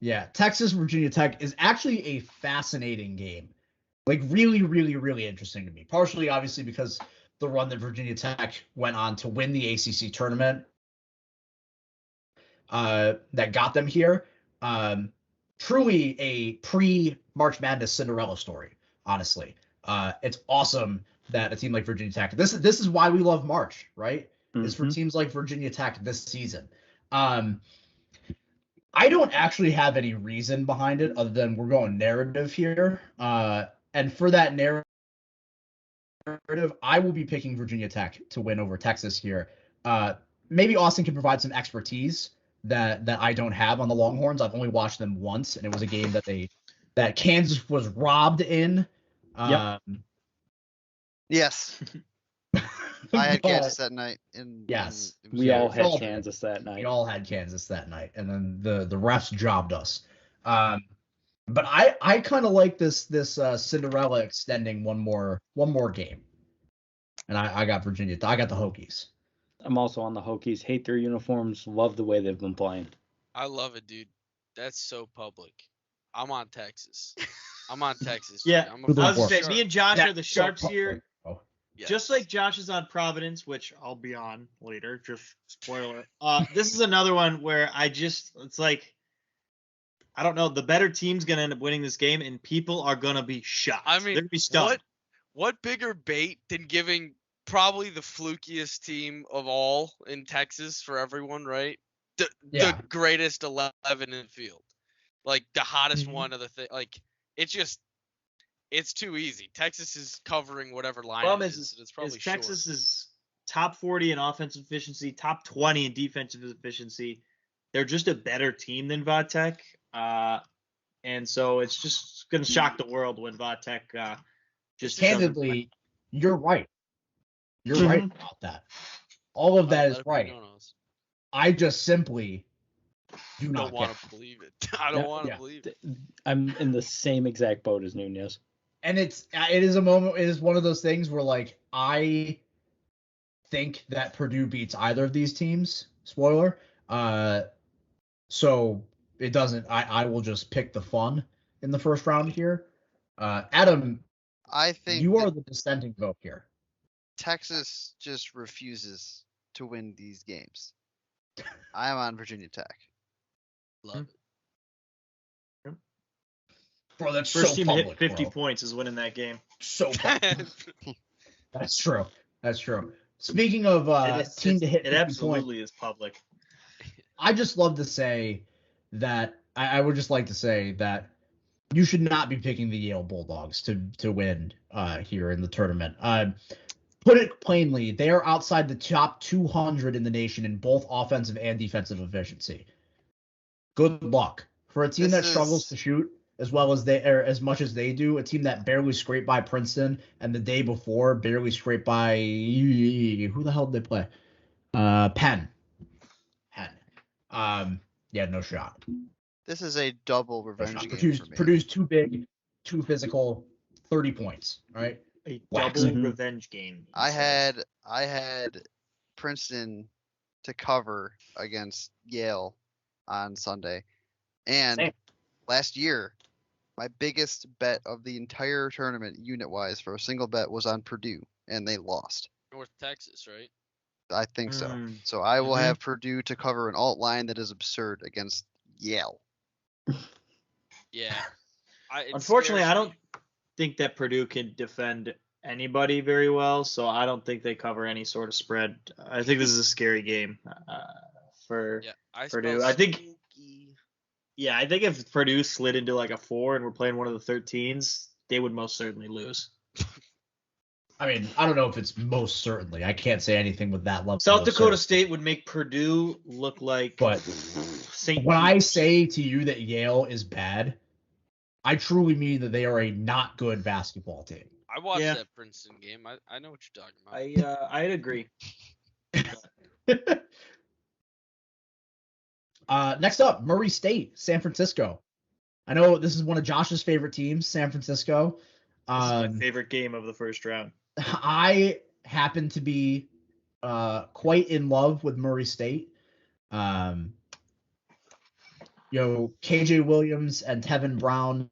Yeah, Texas, Virginia Tech is actually a fascinating game. Like really, really, really interesting to me. Partially, obviously, because the run that Virginia Tech went on to win the ACC tournament that got them here. Truly a pre-March Madness Cinderella story, honestly. It's awesome that a team like Virginia Tech, this is why we love March, right? Is for teams like Virginia Tech this season. I don't actually have any reason behind it other than we're going narrative here. And for that narrative, I will be picking Virginia Tech to win over Texas here. Maybe Austin can provide some expertise that I don't have on the Longhorns. I've only watched them once, and it was a game that Kansas was robbed in. Yes. I had But- Kansas that night. Yes. It was We all we had all did. Kansas that night. We all had Kansas that night, and then the refs jobbed us. But I kind of like this Cinderella extending one more game, and I got Virginia. I got the Hokies. I'm also on the Hokies. Hate their uniforms. Love the way they've been playing. I love it, dude. That's so public. I'm on Texas. I'm on Texas. Yeah, dude. I'm Who the I was gonna Sharks. say, me and Josh Yeah, are the so Sharks here. Oh, Yes. Just like Josh is on Providence, which I'll be on later. Just spoiler. This is another one where it's like, I don't know. The better team's gonna end up winning this game, and people are gonna be shocked. I they're mean, gonna be stunned. what bigger bait than giving probably the flukiest team of all in Texas for everyone, right? The Yeah. greatest 11 in the field, like the hottest Mhm. one of the thing. Like it's too easy. Texas is covering whatever line Problem it is. And it's probably Texas is top 40 in offensive efficiency, top 20 in defensive efficiency. They're just a better team than Vatech, and so it's just gonna shock the world when Vatech just doesn't candidly, you're right. You're Mhm. right about that. All of short. that Let is it be right. known us. I just simply do Don't not want get it. to believe it. I don't Yeah, want to yeah. believe it. I'm in the same exact boat as Nunez. And it is a moment. It is one of those things where like I think that Purdue beats either of these teams. Spoiler. So it doesn't. I will just pick the fun in the first round here. Adam, I think you that are the dissenting vote here. Texas just refuses to win these games. I am on Virginia Tech. Love it. Bro, that's First so team to public, hit 50 bro. points is winning that game. So public. That's true. That's true. Speaking of team to hit 50 it points, absolutely is public. I just love to say that I would just like to say that you should not be picking the Yale Bulldogs to win here in the tournament. Put it plainly, they are outside the top 200 in the nation in both offensive and defensive efficiency. Good luck for a team This that struggles is- to shoot as well as they or as much as they do. A team that barely scraped by Princeton and the day before barely scraped by who the hell did they play? Penn. Yeah, no shot. This is a double No revenge shot. game for me. Purdue's too big, too physical. 30 points. Right. A Wax. double Mhm. revenge game. I had Princeton to cover against Yale on Sunday. And Same. last year, my biggest bet of the entire tournament unit wise for a single bet was on Purdue, and they lost. North Texas, right? I think so. Mm. So I will Mhm. have Purdue to cover an alt line that is absurd against Yale. Yeah. It Unfortunately, scares I don't me. think that Purdue can defend anybody very well, so I don't think they cover any sort of spread. I think this is a scary game for. Yeah, I Purdue. spell I think- spooky. Yeah, I think if Purdue slid into like a 4 and we're playing one of the 13s, they would most certainly lose. I mean, I don't know if it's most certainly. I can't say anything with that level. South of Dakota certainty. State would make Purdue look like But St. when I Peter's. say to you that Yale is bad, I truly mean that they are a not good basketball team. I watched Yeah. that Princeton game. I know what you're talking about. I'd agree. Next up, Murray State, San Francisco. I know this is one of Josh's favorite teams, San Francisco. This is my favorite game of the first round. I happen to be quite in love with Murray State. KJ Williams and Tevin Brown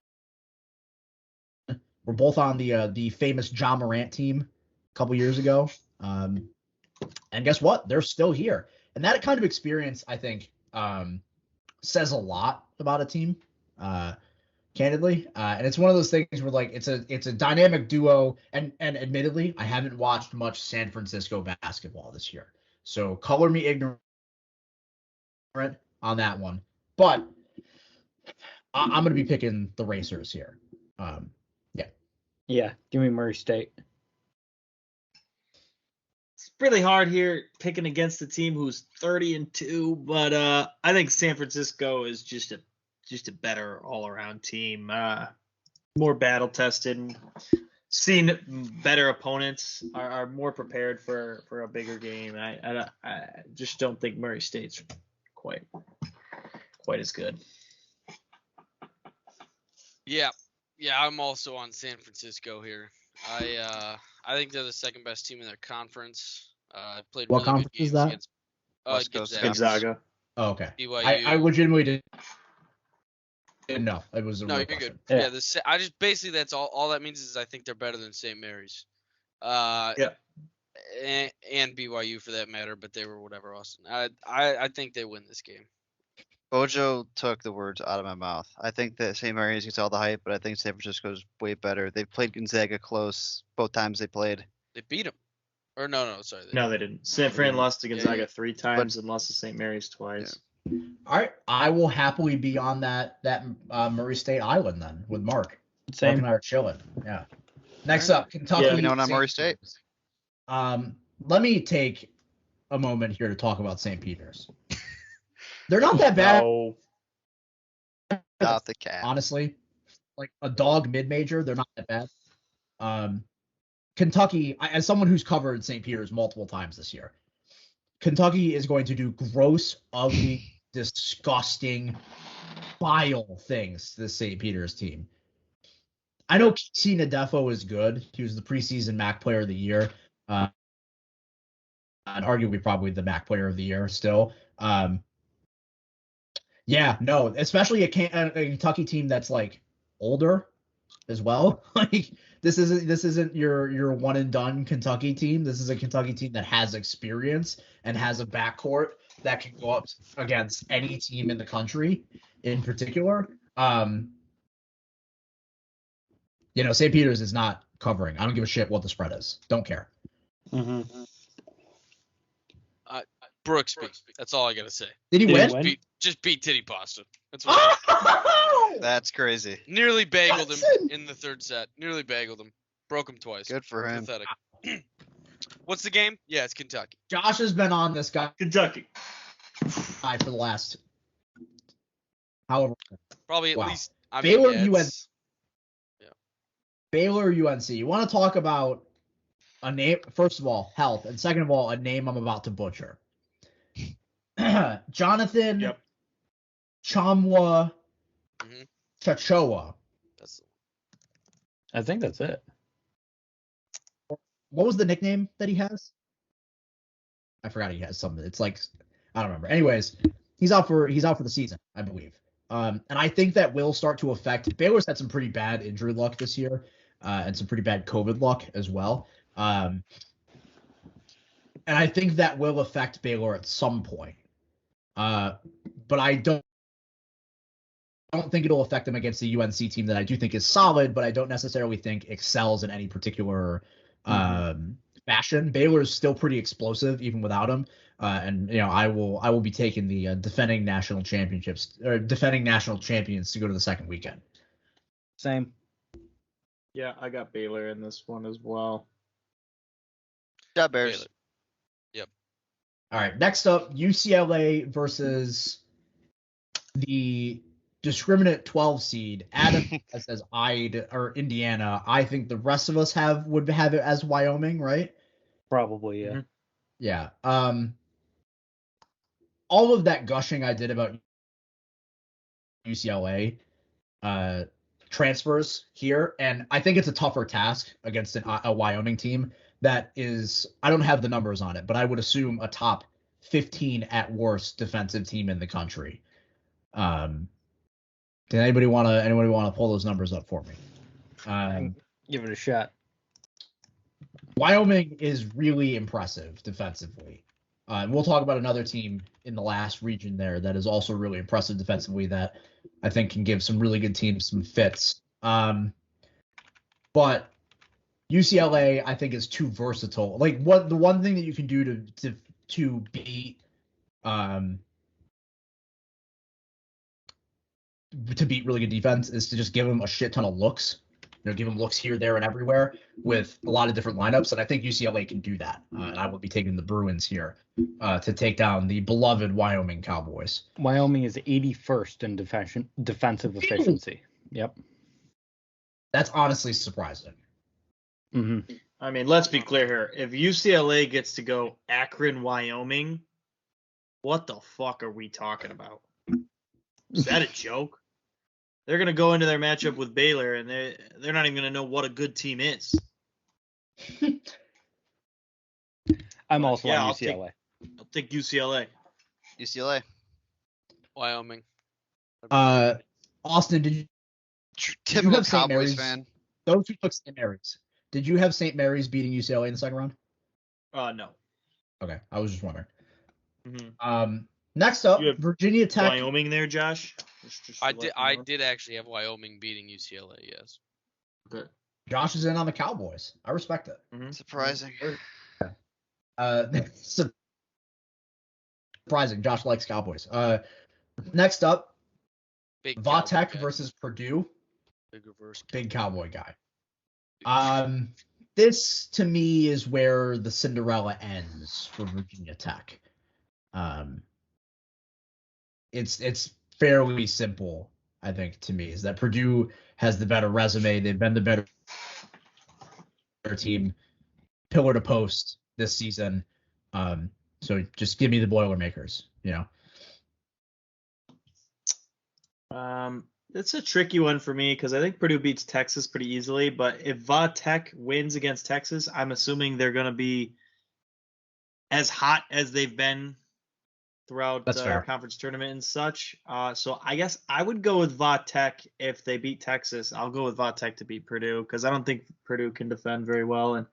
were both on the famous John Morant team a couple years ago. And guess what? They're still here. And that kind of experience, I think, says a lot about a team, candidly. And it's one of those things where like it's a dynamic duo. And admittedly, I haven't watched much San Francisco basketball this year, so color me ignorant on that one. But I'm going to be picking the Racers here. Yeah, give me Murray State. It's really hard here picking against a team who's 30-2, but I think San Francisco is just a better all-around team, more battle tested. seen better opponents, are more prepared for a bigger game. I just don't think Murray State's quite as good. Yeah, I'm also on San Francisco here. I think they're the second best team in their conference. Played What really good conference is games that? against West Coast Gonzaga. Oh, okay. BYU. I legitimately didn't know. It was a No, real you're question. good. Yeah. Yeah, I just basically that's all that means is I think they're better than St. Mary's. Yeah. And BYU for that matter, but they were whatever, Austin. I think they win this game. Bojo took the words out of my mouth. I think that St. Mary's gets all the hype, but I think San Francisco's way better. They played Gonzaga close both times they played. They beat them. Or no, sorry. No, they didn't. San Fran lost to Gonzaga yeah. 3 times and lost to St. Mary's twice. All right, I will happily be on that Murray State Island then with Mark. Mark Same. and I are chilling. Yeah. Next up, Kentucky. Yeah. You know what, St. Murray State? Let me take a moment here to talk about St. Peter's. They're not that bad, No. Not the cat. honestly. Like a dog mid-major, they're not that bad. Kentucky, as someone who's covered St. Peter's multiple times this year, Kentucky is going to do gross, ugly, disgusting, vile things to the St. Peter's team. I know Casey Nadefo is good. He was the preseason MAC Player of the Year, and arguably probably the MAC Player of the Year still. Especially a Kentucky team that's like older as well. Like this isn't your one and done Kentucky team. This is a Kentucky team that has experience and has a backcourt that can go up against any team in the country in particular. St. Peter's is not covering. I don't give a shit what the spread is. Don't care. Mm-hmm. Brooksby. That's all I gotta say. Did he Did he win? win? Just beat Titty Pasta. That's what That's crazy. nearly bageled him Watson! in the third set. Nearly bageled him. Broke him twice. Good for him. Pathetic. What's the game? Yeah, it's Kentucky. Josh has been on this guy Kentucky. for the last however. Probably at Wow. least. Baylor, yeah, UNC. Baylor, UNC. You want to talk about a name? First of all, health, and second of all, a name I'm about to butcher. Jonathan Yep. Chamwa Mhm. Chachoa. That's I think that's it. What was the nickname that he has? I forgot he has something. It's like I don't remember. Anyways, he's out for the season, I believe. And I think that will start to affect. Baylor's had some pretty bad injury luck this year, and some pretty bad COVID luck as well. And I think that will affect Baylor at some point. But I don't think it'll affect them against the UNC team that I do think is solid, but I don't necessarily think excels in any particular fashion. Baylor's still pretty explosive even without him. And I will be taking the defending national champions to go to the second weekend. Same. Yeah, I got Baylor in this one as well. Yeah, Bears. Baylor. Yep. All right, next up, UCLA versus the discriminate 12 seed. Adam says Indiana. I think the rest of us would have it as Wyoming, right? Probably, yeah. Mm-hmm. Yeah. All of that gushing I did about UCLA transfers here, and I think it's a tougher task against a Wyoming team that is, I don't have the numbers on it, but I would assume a top 15 at worst defensive team in the country. Did anybody want to pull those numbers up for me? Give it a shot. Wyoming is really impressive defensively. We'll talk about another team in the last region there that is also really impressive defensively that I think can give some really good teams some fits. But UCLA, I think, is too versatile. Like the one thing that you can do to beat really good defense is to just give them a shit ton of looks. Give them looks here, there, and everywhere with a lot of different lineups, and I think UCLA can do that. And I will be taking the Bruins here to take down the beloved Wyoming Cowboys. Wyoming is 81st in defensive efficiency. Yep. That's honestly surprising. Mm-hmm. I mean, let's be clear here. If UCLA gets to go Akron, Wyoming, what the fuck are we talking about? Is that a joke? They're gonna go into their matchup with Baylor, and they're not even gonna know what a good team is. I'm also yeah, on I'll UCLA. I'll take UCLA. UCLA. Wyoming. Austin, did you Typical have St. Cowboys Mary's? fan. Those who took St. Mary's, did you have St. Mary's beating UCLA in the second round? No. Okay, I was just wondering. Mm-hmm. Next up, You have Virginia Tech. Wyoming there, Josh. Just to I let did. you I know. did actually have Wyoming beating UCLA. Yes. Good. Josh is in on the Cowboys. I respect it. Mm-hmm. Surprising. Surprising. Josh likes Cowboys. Next up, Big Vatech Cowboy guy. versus Purdue. Big reverse. Big Cowboy guy. This to me is where the Cinderella ends for Virginia Tech. It's fairly simple, I think, to me, is that Purdue has the better resume. They've been the better team, pillar to post this season. So just give me the Boilermakers, It's a tricky one for me because I think Purdue beats Texas pretty easily. But if Vatech wins against Texas, I'm assuming they're going to be as hot as they've been throughout the conference tournament and such. So I guess I would go with Vatech if they beat Texas. I'll go with Vatech to beat Purdue because I don't think Purdue can defend very well, and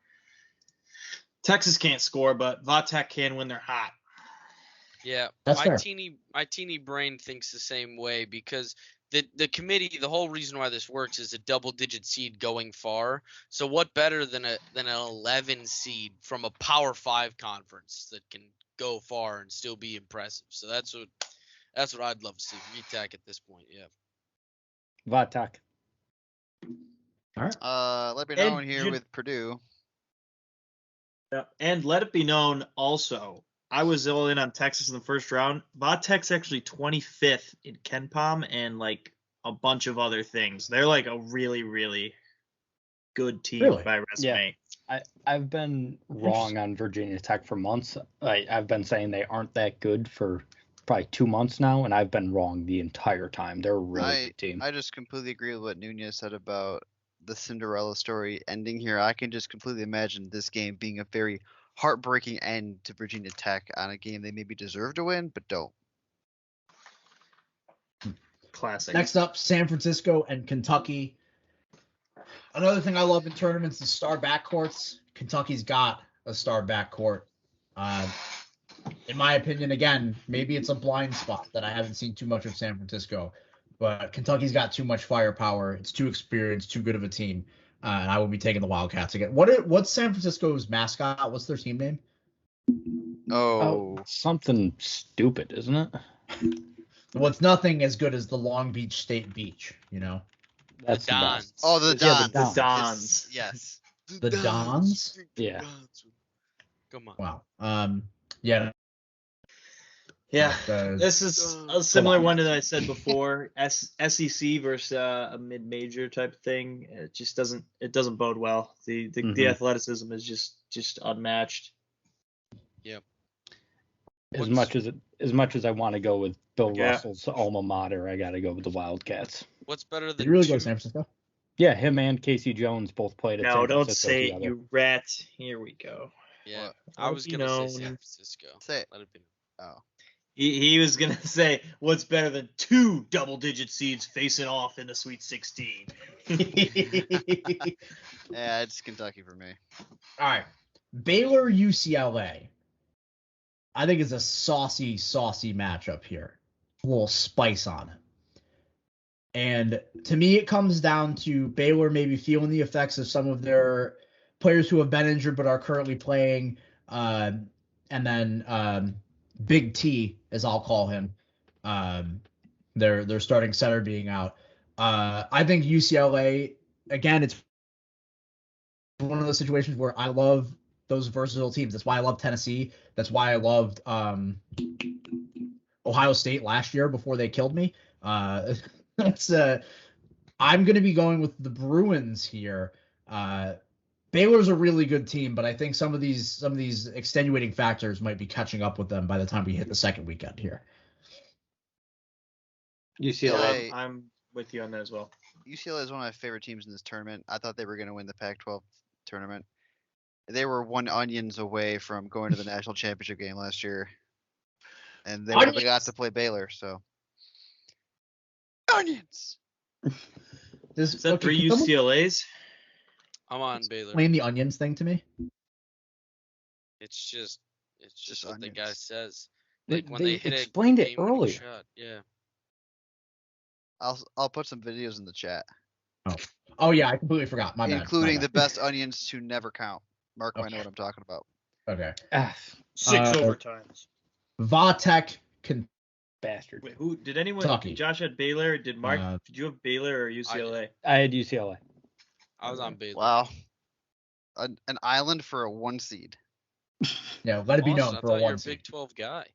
Texas can't score, but Vatech can when they're hot. Yeah, That's my fair. teeny brain thinks the same way because the committee, the whole reason why this works is a double-digit seed going far. So what better than an 11 seed from a Power 5 conference that can go far and still be impressive. So that's what I'd love to see from UTech at this point. Yeah. Vatech. All right. Let me know here with Purdue. Yeah, and let it be known also, I was all in on Texas in the first round. Vatech's actually 25th in KenPom and like a bunch of other things. They're like a really, really good team by resume. Yeah. I've been wrong on Virginia Tech for months. I've been saying they aren't that good for probably 2 months now, and I've been wrong the entire time. They're a really good team. I just completely agree with what Nunez said about the Cinderella story ending here. I can just completely imagine this game being a very heartbreaking end to Virginia Tech on a game they maybe deserve to win, but don't. Classic. Next up, San Francisco and Kentucky. Another thing I love in tournaments is star backcourts. Kentucky's got a star backcourt. In my opinion, again, maybe it's a blind spot that I haven't seen too much of San Francisco, but Kentucky's got too much firepower. It's too experienced, too good of a team, and I will be taking the Wildcats again. What's San Francisco's mascot? What's their team name? Something stupid, isn't it? Well, it's nothing as good as the Long Beach State Beach, That's the Dons. Oh, the Dons. The Dons. Yes. The Dons? Yeah. Come on. Wow. Yeah. Yeah, this is a similar one that I said before. SEC versus a mid-major type of thing. It just doesn't bode well. The athleticism is just unmatched. Yep. As much as I want to go with Bill Russell's alma mater, I got to go with the Wildcats. What's better than Did you really go to San Francisco? Yeah, him and Casey Jones both played at San Francisco. No, don't say together. it, you rat. Here we go. Yeah, What? I was gonna say San Francisco. Say it. Let it be. Oh. He was gonna say what's better than 2 double-digit seeds facing off in the Sweet 16. Yeah, it's Kentucky for me. All right. Baylor UCLA. I think it's a saucy matchup here. A little spice on it. And to me, it comes down to Baylor maybe feeling the effects of some of their players who have been injured but are currently playing. And then Big T, as I'll call him, their starting center being out. I think UCLA, again, it's one of those situations where I love those versatile teams. That's why I love Tennessee. That's why I loved Ohio State last year before they killed me. I'm going to be going with the Bruins here. Baylor's a really good team, but I think some of these extenuating factors might be catching up with them by the time we hit the second weekend here. UCLA. Yeah, I'm with you on that as well. UCLA is one of my favorite teams in this tournament. I thought they were going to win the Pac-12 tournament. They were one onions away from going to the national championship game last year, and they would have got to play Baylor. So onions. Is that 3 UCLAs? I'm on Baylor. Explain the onions thing to me. It's just what the onions. guy says. They- Like when they they hit explained a it game-winning earlier. shot. Yeah. I'll put some videos in the chat, Oh yeah, I completely forgot. My bad. including My the best onions to never count. Mark might know Okay. what I'm talking about. bad. Okay. Ah, 6 Uh, overtimes. Vatek can Wait, who did anyone? Kentucky. Josh had Baylor. Did Mark? Uh, did you have Baylor or UCLA? I had UCLA. I was on Baylor. Wow, an island for a 1 seed. yeah, let it be Austin, known I for thought a you were one a seed. Big 12 guy.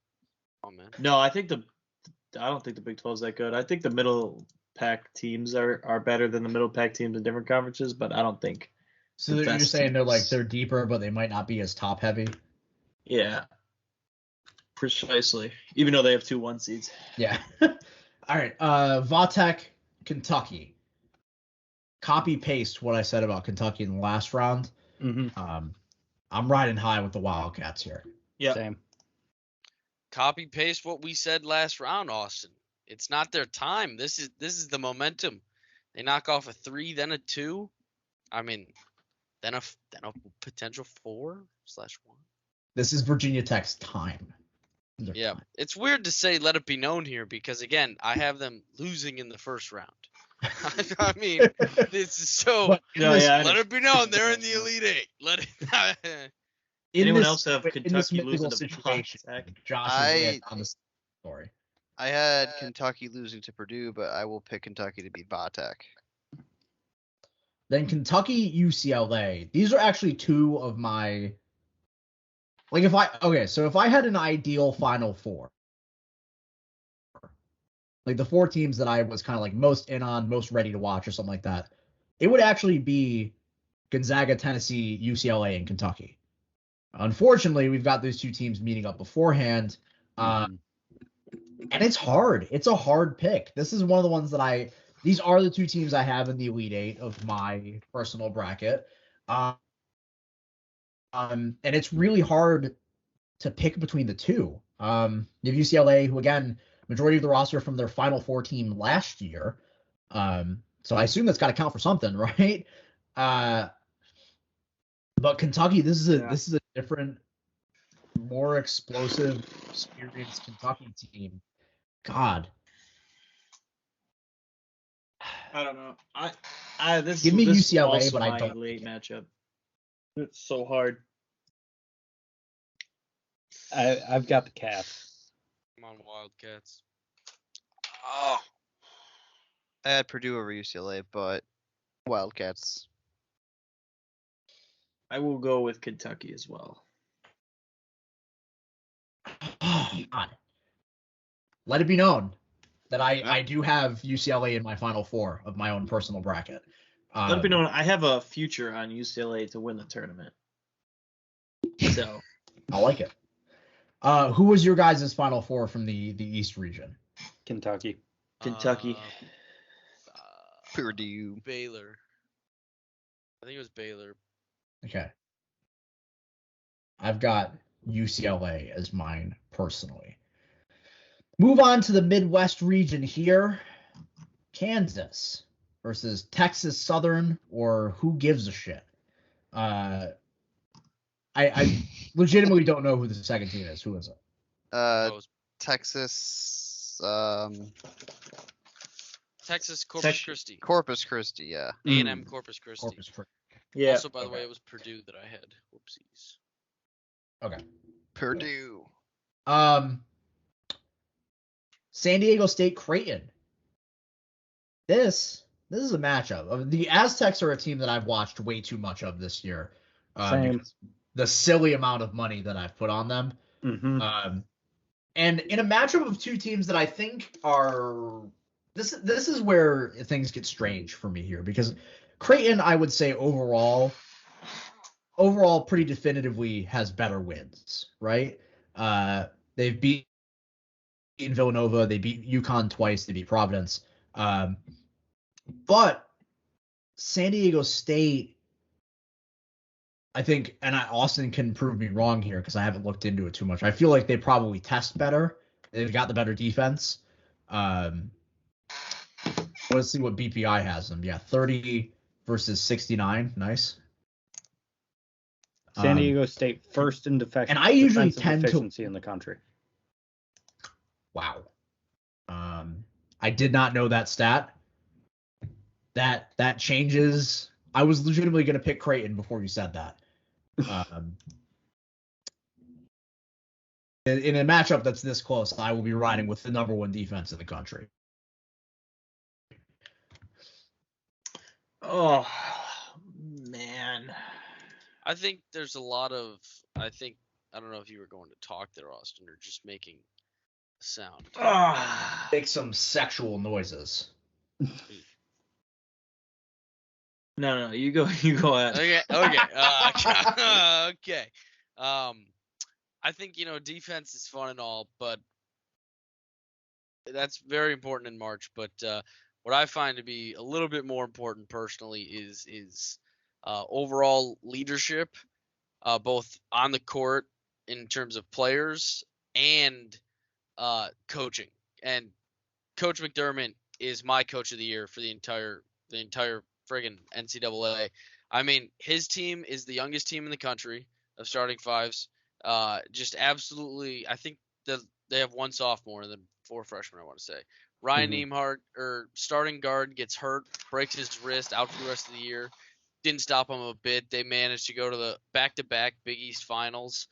Oh man. No, I don't think the Big 12 is that good. I think the middle pack teams are better than the middle pack teams in different conferences, but I don't think. So the you're best just saying teams. they're deeper, but they might not be as top heavy. Yeah. Precisely. Even though they have 2 1 seeds. Yeah. All right. Vatek, Kentucky. Copy paste what I said about Kentucky in the last round. Mm-hmm. I'm riding high with the Wildcats here. Yeah. Same. Copy paste what we said last round, Austin. It's not their time. This is the momentum. They knock off a 3, then a 2. I mean, then a potential 4/1. This is Virginia Tech's time. Their Yeah, time. it's weird to say let it be known here because again, I have them losing in the first round. I mean, this is so. But No, yeah, let it be known they're in the Elite Eight. Let it. Anyone else have in this Kentucky mythical losing to situation, Zach? Josh is in on the story. I had Kentucky losing to Purdue, but I will pick Kentucky to beat Vatek. Then Kentucky, UCLA. These are actually two of my. Like if I had an ideal Final Four, like the 4 teams that I was kind of like most in on, most ready to watch or something like that, it would actually be Gonzaga, Tennessee, UCLA, and Kentucky. Unfortunately, we've got those 2 teams meeting up beforehand, and it's hard. It's a hard pick. This is one of the ones that these are the 2 teams I have in the Elite Eight of my personal bracket. And it's really hard to pick between the 2. You have UCLA, who again, majority of the roster from their Final Four team last year. So I assume that's got to count for something, right? But Kentucky, this is a different, more explosive, experienced Kentucky team. God. I don't know. This Give me this UCLA, also but I my don't late matchup. It's so hard. I've got the Cats. I'm on Wildcats. Oh, I had Purdue over UCLA, but Wildcats. I will go with Kentucky as well. Oh, God. Let it be known that I do have UCLA in my Final Four of my own personal bracket. Let it be known I have a future on UCLA to win the tournament. So I like it. Who was your guys' Final Four from the East region? Kentucky. Kentucky. Purdue. Baylor. I think it was Baylor. Okay. I've got UCLA as mine personally. Move on to the Midwest region here. Kansas versus Texas Southern, or who gives a shit? I legitimately don't know who the second team is. Who is it? Texas. Texas Corpus Christi. Corpus Christi, yeah. A&M Corpus Christi. Corpus Christi. yeah. Also, by the way, it was Purdue that I had. Whoopsies. Okay. Purdue. San Diego State Creighton. This is a matchup. The Aztecs are a team that I've watched way too much of this year. Because the silly amount of money that I've put on them. Mm-hmm. And in a matchup of 2 teams that I think are this is where things get strange for me here, because Creighton, I would say overall, overall pretty definitively has better wins, right? They've beaten Villanova, they beat UConn twice, they beat Providence. But San Diego State, I think, and Austin can prove me wrong here because I haven't looked into it too much. I feel like they probably test better. They've got the better defense. Let's see what BPI has them. Yeah, 30 versus 69. Nice. San Diego State first in and I usually tend efficiency in the country. Wow. I did not know that stat. That changes. I was legitimately going to pick Creighton before you said that. In a matchup that's this close, I will be riding with the number one defense in the country. Oh, man. I think there's a lot of. I don't know if you were going to talk there, Austin, or just making a sound. Make some sexual noises. No, you go ahead. Okay. Okay. I think defense is fun and all, but that's very important in March. But what I find to be a little bit more important personally is overall leadership, both on the court in terms of players and coaching. And Coach McDermott is my coach of the year for the entire friggin' NCAA. I mean, his team is the youngest team in the country of starting fives. Just absolutely, I think they have one sophomore and then 4 freshmen, I want to say. Ryan Niemhart, starting guard, gets hurt, breaks his wrist, out for the rest of the year. Didn't stop him a bit. They managed to go to the back-to-back Big East finals,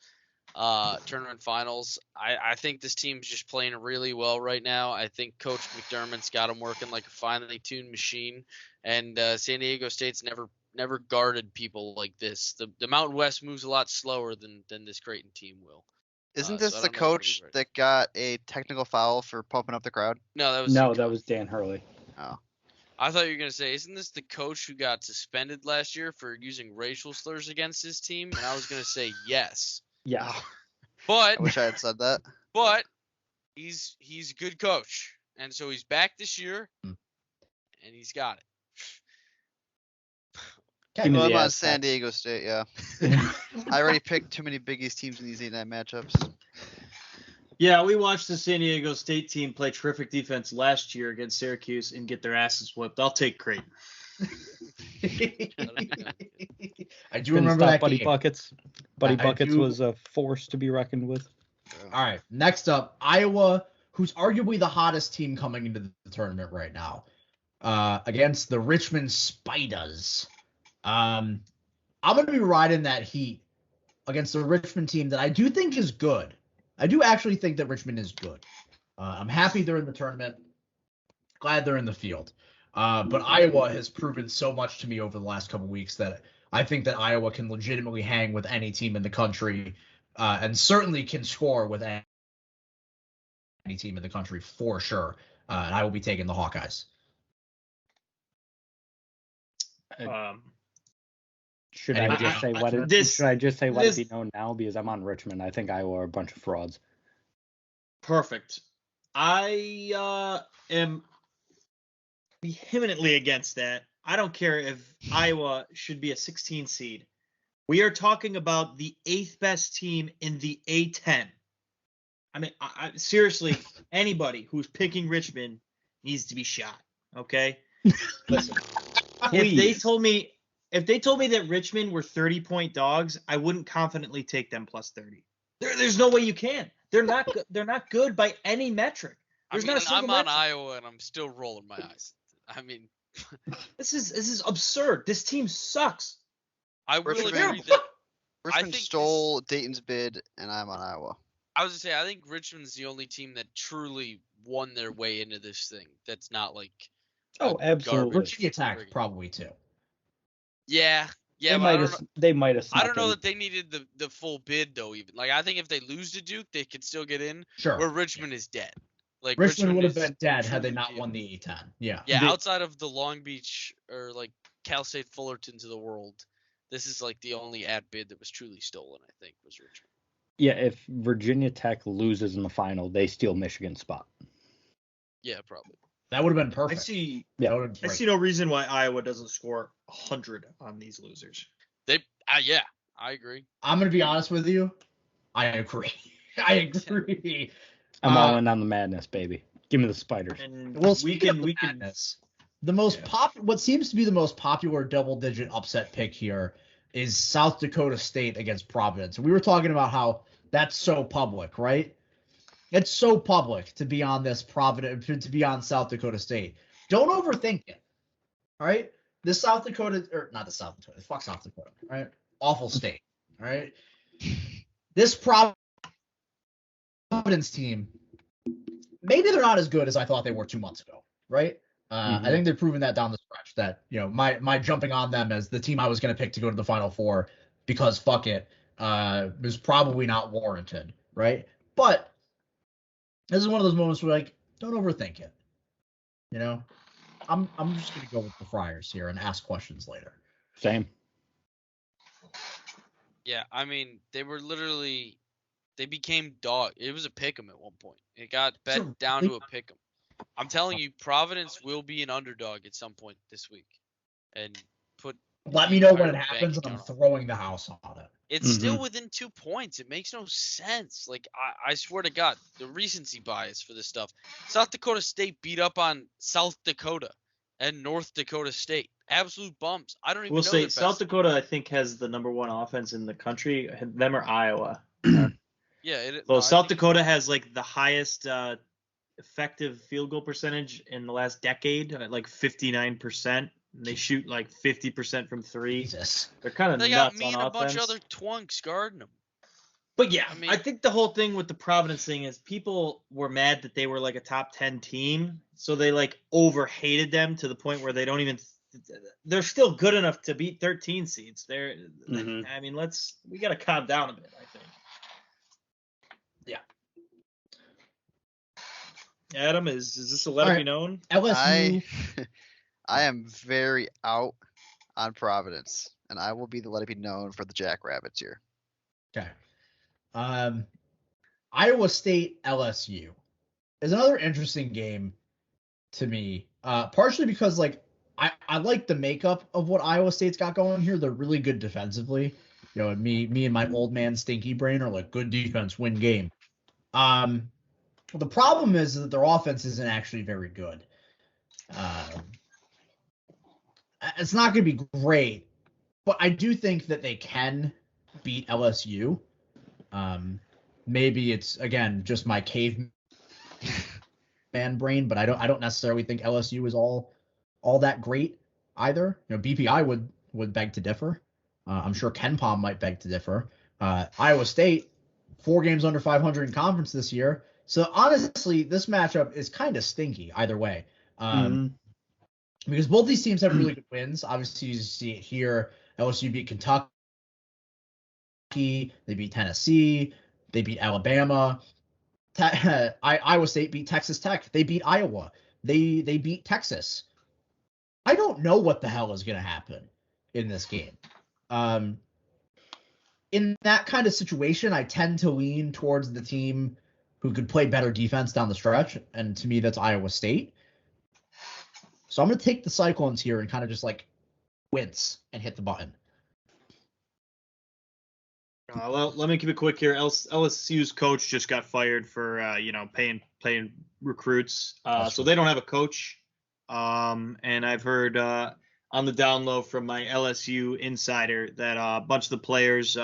tournament finals. I think this team's just playing really well right now. I think Coach McDermott's got them working like a finely tuned machine, and San Diego State's never guarded people like this. The Mountain West moves a lot slower than this Creighton team will. Isn't this the coach that got a technical foul for pumping up the crowd? No, that was Dan Hurley. Oh. I thought you were going to say, isn't this the coach who got suspended last year for using racial slurs against his team? And I was going to say yes. Yeah. But I wish I had said that. But he's a good coach. And so he's back this year, and he's got it. Well, I'm on San Diego State, yeah. I already picked too many Big East teams in these 8-9 matchups. Yeah, we watched the San Diego State team play terrific defense last year against Syracuse and get their asses whipped. I'll take Creighton. I do remember that Buddy game. Buckets. Buddy Buckets was a force to be reckoned with. All right, next up, Iowa, who's arguably the hottest team coming into the tournament right now, against the Richmond Spiders. I'm going to be riding that heat against the Richmond team that I do think is good. I do actually think that Richmond is good. I'm happy they're in the tournament. Glad they're in the field. But Iowa has proven so much to me over the last couple weeks that I think that Iowa can legitimately hang with any team in the country, and certainly can score with any team in the country for sure. And I will be taking the Hawkeyes. Should I just say let it be known now because I'm on Richmond? I think Iowa are a bunch of frauds. Perfect. I am vehemently against that. I don't care if Iowa should be a 16 seed. We are talking about the 8th best team in the A10. I mean, seriously, anybody who's picking Richmond needs to be shot. Okay? Listen, if they told me that Richmond were 30-point dogs, I wouldn't confidently take them plus 30. There's no way you can. They're not good. They're not good by any metric. I'm on Iowa and I'm still rolling my eyes. I mean, this is absurd. This team sucks. I will agree that Richmond stole Dayton's bid, and I'm on Iowa. I was gonna say I think Richmond's the only team that truly won their way into this thing. That's not like absolutely. Virginia Tech probably too. Yeah. They might have. I don't know that they needed the full bid though. Even like I think if they lose to Duke, they could still get in. Sure. Where Richmond is dead. Like Richmond would have been dead had they not won the E10. Yeah. Yeah. Outside of the Long Beach or like Cal State Fullertons of the world, This is like the only ad bid that was truly stolen, I think, was Richmond. Yeah, if Virginia Tech loses in the final, they steal Michigan's spot. Yeah, probably. That would have been I perfect. see. That would've been I great. see no reason why Iowa doesn't score 100 on these losers. Yeah, I agree. I'm gonna be honest with you. I agree. I agree. I'm all in on the madness, baby. Give me the spiders. And Well, we can madness, the most what seems to be the most popular double-digit upset pick here is South Dakota State against Providence. We were talking about how that's so public, right? It's so public to be on this Providence, to be on South Dakota State. Don't overthink it. All right, this South Dakota, or not the South Dakota, fuck South Dakota, right? Awful state. All right, this Providence team, maybe they're not as good as I thought they were 2 months ago, right? I think they've proven that down the stretch that, my jumping on them as the team I was going to pick to go to the Final Four because fuck it was probably not warranted, right? But this is one of those moments where, like, don't overthink it. I'm just going to go with the Friars here and ask questions later. Same. Yeah, I mean, they became dog. It was a pick 'em at one point. It got bet down to a pick 'em. I'm telling you, Providence will be an underdog at some point this week, and let me know when it happens, and I'm throwing the house on it. It's still within 2 points. It makes no sense. Like, I swear to God, the recency bias for this stuff. South Dakota State beat up on South Dakota and North Dakota State. Absolute bumps. I don't even know. We'll say South Dakota, I think, has the #1 offense in the country. Them or Iowa. Yeah. South Dakota has like the highest effective field goal percentage in the last decade, at like 59%. And they shoot like 50% from three. Jesus. They're kind of They nuts got me on and a offense. bunch of other twunks guarding them. But yeah, I mean, I think the whole thing with the Providence thing is people were mad that they were like a top 10 team, so they like over-hated them to the point where they don't even. They're still good enough to beat 13 seeds. I mean, we got to calm down a bit, I think. Yeah. Adam, is this a let it be known? LSU. I am very out on Providence, and I will be the let it be known for the Jackrabbits here. Okay. Iowa State LSU is another interesting game to me, partially because, like, I like the makeup of what Iowa State's got going here. They're really good defensively. Me and my old man stinky brain are like, good defense, win game. The problem is that their offense isn't actually very good. It's not going to be great, but I do think that they can beat LSU. Maybe it's, again, just my caveman brain, but I don't necessarily think LSU is all that great either. BPI would beg to differ. I'm sure Ken Palm might beg to differ. Iowa State, 4 games under 500 in conference this year. So honestly, this matchup is kind of stinky either way. Because both these teams have really good wins. Obviously, you see it here. LSU beat Kentucky. They beat Tennessee. They beat Alabama. Iowa State beat Texas Tech. They beat Iowa. They beat Texas. I don't know what the hell is going to happen in this game. In that kind of situation, I tend to lean towards the team who could play better defense down the stretch, and to me, that's Iowa State. So I'm going to take the Cyclones here and kind of just like wince and hit the button. Let me keep it quick here. LSU's coach just got fired for paying recruits. So they don't have a coach. And I've heard on the down low from my LSU insider that a bunch of the players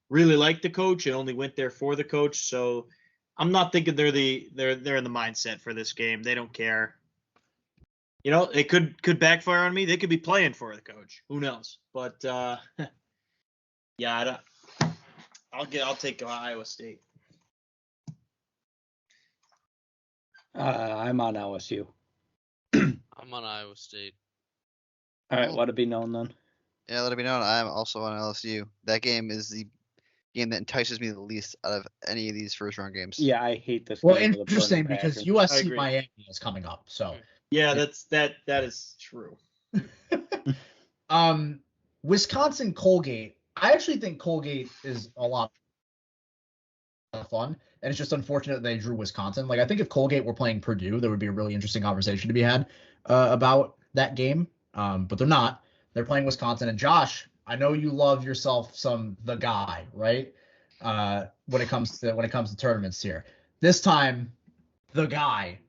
really like the coach and only went there for the coach. So I'm not thinking they're in the mindset for this game. They don't care. It could backfire on me. They could be playing for the coach. Who knows? But yeah, I'll take Iowa State. I'm on LSU. I'm on Iowa State. All right, let it be known then. Yeah, let it be known. I'm also on LSU. That game is the game that entices me the least out of any of these first-round games. Yeah, I hate this. Well, game interesting because USC Miami is coming up, so yeah, that is true. Wisconsin Colgate. I actually think Colgate is a lot of fun, and it's just unfortunate they drew Wisconsin. Like I think if Colgate were playing Purdue, there would be a really interesting conversation to be had about that game. But they're not. They're playing Wisconsin. And Josh, I know you love yourself some the guy, right? When it comes to tournaments here. This time, the guy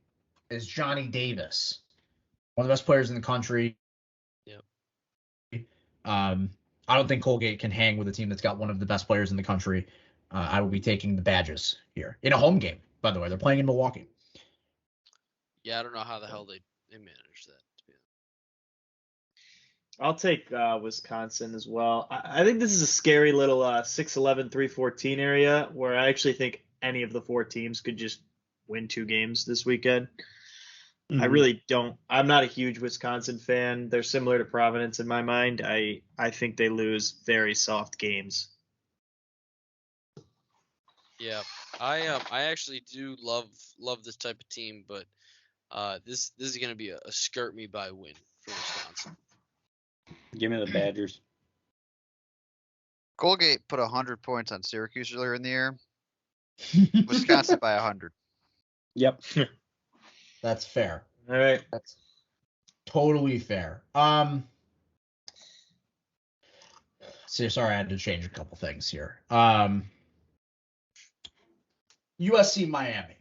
is Johnny Davis, one of the best players in the country. Yep. I don't think Colgate can hang with a team that's got one of the best players in the country. I will be taking the Badgers here in a home game. By the way, they're playing in Milwaukee. Yeah, I don't know how the hell they managed that. To be honest. I'll take Wisconsin as well. I think this is a scary little 6-11, 3-14 area where I actually think any of the 4 teams could just win 2 games this weekend. Mm-hmm. I really don't. I'm not a huge Wisconsin fan. They're similar to Providence in my mind. I think they lose very soft games. Yeah, I actually do love this type of team, but this is gonna be a skirt me by win for Wisconsin. Give me the Badgers. Colgate put 100 points on Syracuse earlier in the year. Wisconsin by 100. Yep. That's fair. All right. That's totally fair. Sorry, I had to change a couple things here. USC Miami.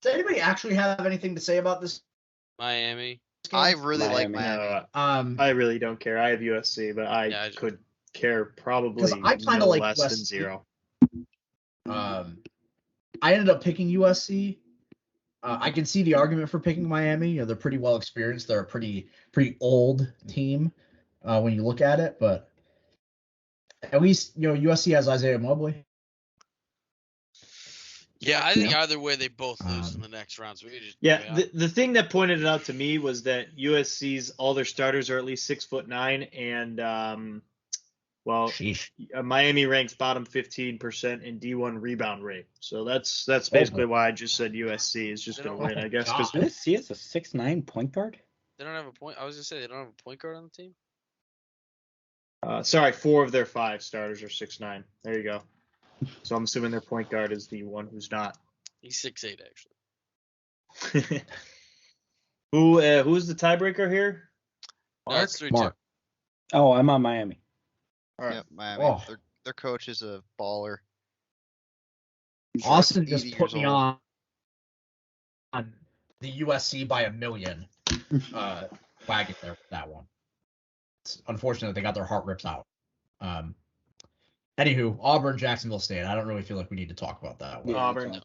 Does anybody actually have anything to say about this Miami. game? I really like Miami. Miami. I really don't care. I have USC, but I could care probably 'Cause I kinda no like less than USC. 0. I ended up picking USC. I can see the argument for picking Miami. They're pretty well experienced. They're a pretty old team when you look at it, but at least USC has Isaiah Mobley. Yeah, I think either way they both lose in the next round. So we could just The thing that pointed it out to me was that USC's all their starters are at least 6'9", and Sheesh. Miami ranks bottom 15% in D1 rebound rate. So that's basically why I just said USC is just going to win, I guess. Because USC is a 6'9" point guard. They don't have a point. I was gonna say they don't have a point guard on the team. sorry, 4 of their 5 starters are 6'9". There you go. So I'm assuming their point guard is the one who's not. He's 6'8" actually. Who's the tiebreaker here? No, it's 3-2. Mark. Oh, I'm on Miami. All right. Yep, Miami. Oh. Their coach is a baller. Austin 80 just put years me old. on the USC by a million wagon there for that one. It's unfortunate they got their heart ripped out. Anywho, Auburn, Jacksonville State. I don't really feel like we need to talk about that one. Auburn.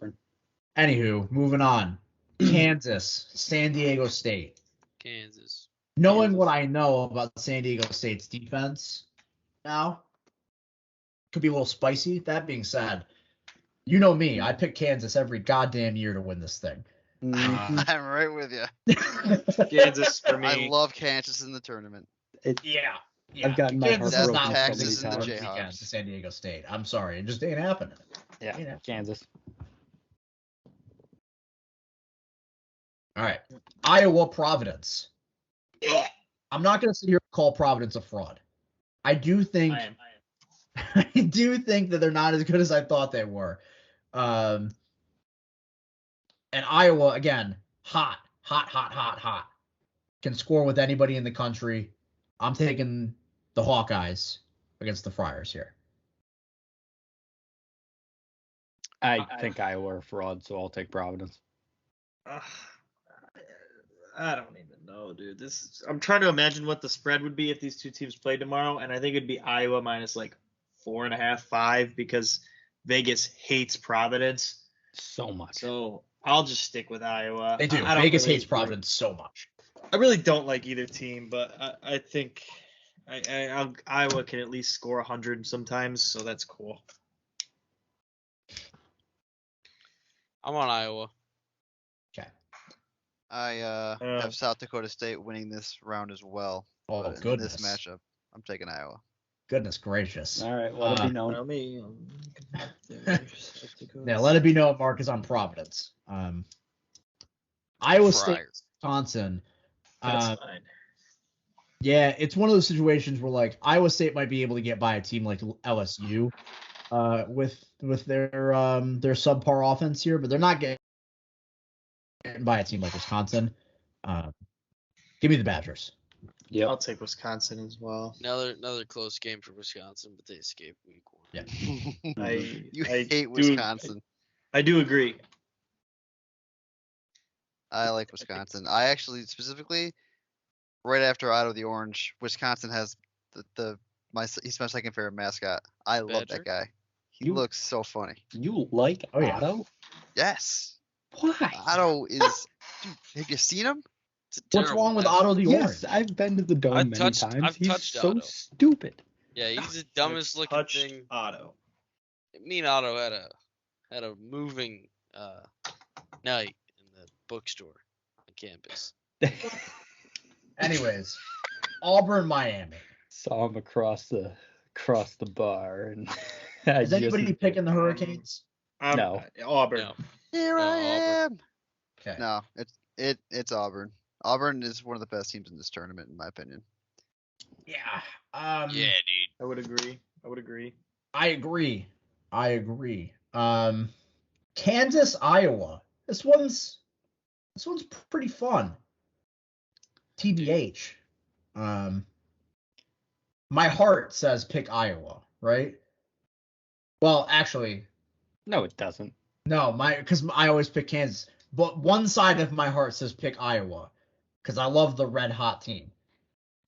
Anywho, moving on. Kansas, San Diego State. Kansas. Knowing what I know about San Diego State's defense now, could be a little spicy. That being said, you know me. I pick Kansas every goddamn year to win this thing. I'm right with you. Kansas for me. I love Kansas in the tournament. Yeah. I've gotten my Kansas heart is broken not so Texas many and the times. Jayhawks. against San Diego State. I'm sorry. It just ain't happening. Yeah, You know. Kansas. All right. Iowa, Providence. I'm not going to sit here and call Providence a fraud. I do think I am. I do think that they're not as good as I thought they were. And Iowa, again, hot. Can score with anybody in the country. I'm taking the Hawkeyes against the Friars here. I think Iowa are fraud, so I'll take Providence. I don't even know, dude. I'm trying to imagine what the spread would be if these two teams played tomorrow, and I think it'd be Iowa minus like 4.5, 5, because Vegas hates Providence So much. So I'll just stick with Iowa. They do. I don't Vegas really- hates Providence so much. I really don't like either team, but I think Iowa can at least score 100 sometimes, so that's cool. I'm on Iowa. Okay. I have South Dakota State winning this round as well. Oh, but in goodness. this matchup, I'm taking Iowa. Goodness gracious. All right, let it be known. Yeah, let it be known Mark is on Providence. Iowa State, Friars. Wisconsin. That's fine. Yeah, it's one of those situations where like Iowa State might be able to get by a team like LSU, with their subpar offense here, but they're not getting by a team like Wisconsin. Give me the Badgers. Yep. I'll take Wisconsin as well. Another close game for Wisconsin, but they escaped week 1. Yeah. You I hate Wisconsin. I do agree. I like Wisconsin. I actually specifically right after Out of the Orange, Wisconsin has he's my second favorite mascot. I love Badger? that guy. He You- looks so funny. You like Oh, yeah. Otto? Yes. Why? Otto is. Dude, have you seen him? It's a What's terrible wrong with mascot. Otto the Yes, Orange? I've been to the dome I've many touched- times. I've He's touched so Otto. stupid. Yeah, he's the dumbest looking Touched thing. Otto. Me and Otto had a moving night in the bookstore on campus. Anyways, Auburn, Miami. Saw him across the bar, and I Is anybody just, picking the Hurricanes? No. Auburn. No. Here No, I Auburn. am. Okay. No, it's Auburn. Auburn is one of the best teams in this tournament, in my opinion. Yeah. Yeah, dude. I would agree. I agree. Kansas, Iowa. This one's pretty fun. TBH. My heart says pick Iowa, right? Well, actually, No, it doesn't. no, because I always pick Kansas. But one side of my heart says pick Iowa, because I love the red hot team.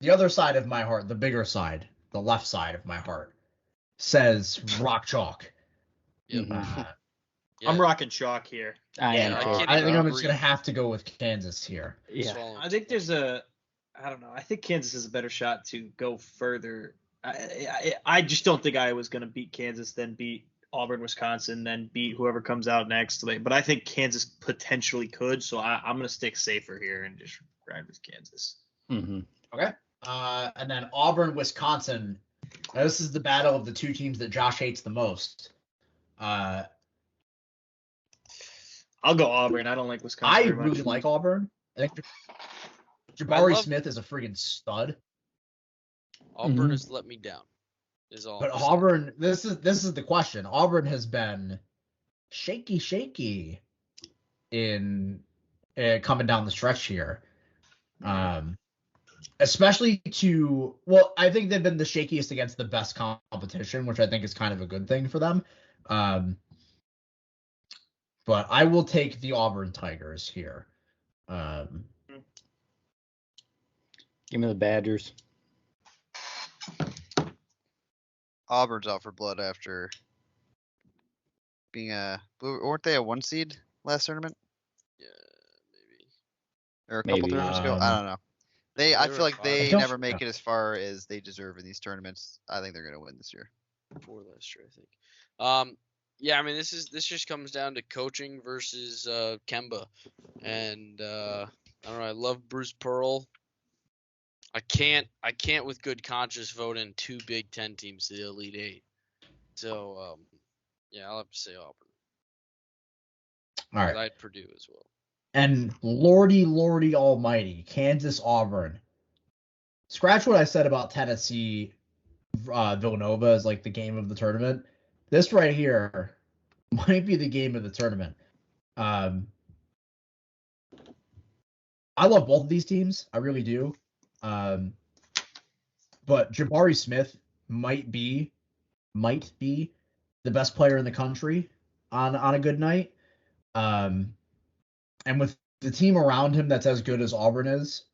The other side of my heart, the bigger side, the left side of my heart, says rock chalk. Yep. Mhm. Yeah. I'm rocking chalk here. I Yeah, am I too. can't I even think I'm agree. just gonna have to go with Kansas here. Yeah. Swallowing I think there's I don't know. I think Kansas has a better shot to go further. I just don't think Iowa's going to beat Kansas, then beat Auburn, Wisconsin, then beat whoever comes out next. But I think Kansas potentially could, so I'm going to stick safer here and just ride with Kansas. Mm-hmm. Okay. And then Auburn, Wisconsin. Now, this is the battle of the two teams that Josh hates the most. I'll go Auburn. I don't like Wisconsin. I very much. really like Auburn. I think Jabari love- Smith is a friggin' stud. Auburn Mhm. has let me down. Is all. But I'm saying. Auburn, this is the question. Auburn has been shaky in coming down the stretch here. Especially I think they've been the shakiest against the best competition, which I think is kind of a good thing for them. But I will take the Auburn Tigers here. Give me the Badgers. Auburn's out for blood after being weren't they a 1 seed last tournament Yeah, maybe. or a couple Maybe. tournaments ago? I don't know. I They were feel like five. they I don't- never make it as far as they deserve in these tournaments. I think they're gonna win this year. 4 last year, I think. Yeah, I mean this just comes down to coaching versus Kemba, and I don't know. I love Bruce Pearl. I can't with good conscience vote in 2 Big Ten teams to the Elite Eight. So yeah, I'll have to say Auburn. All right. But I'd Purdue as well. And lordy almighty, Kansas Auburn. Scratch what I said about Tennessee Villanova as like the game of the tournament. This right here might be the game of the tournament. I love both of these teams. I really do. But Jabari Smith might be the best player in the country on a good night. And with the team around him that's as good as Auburn is,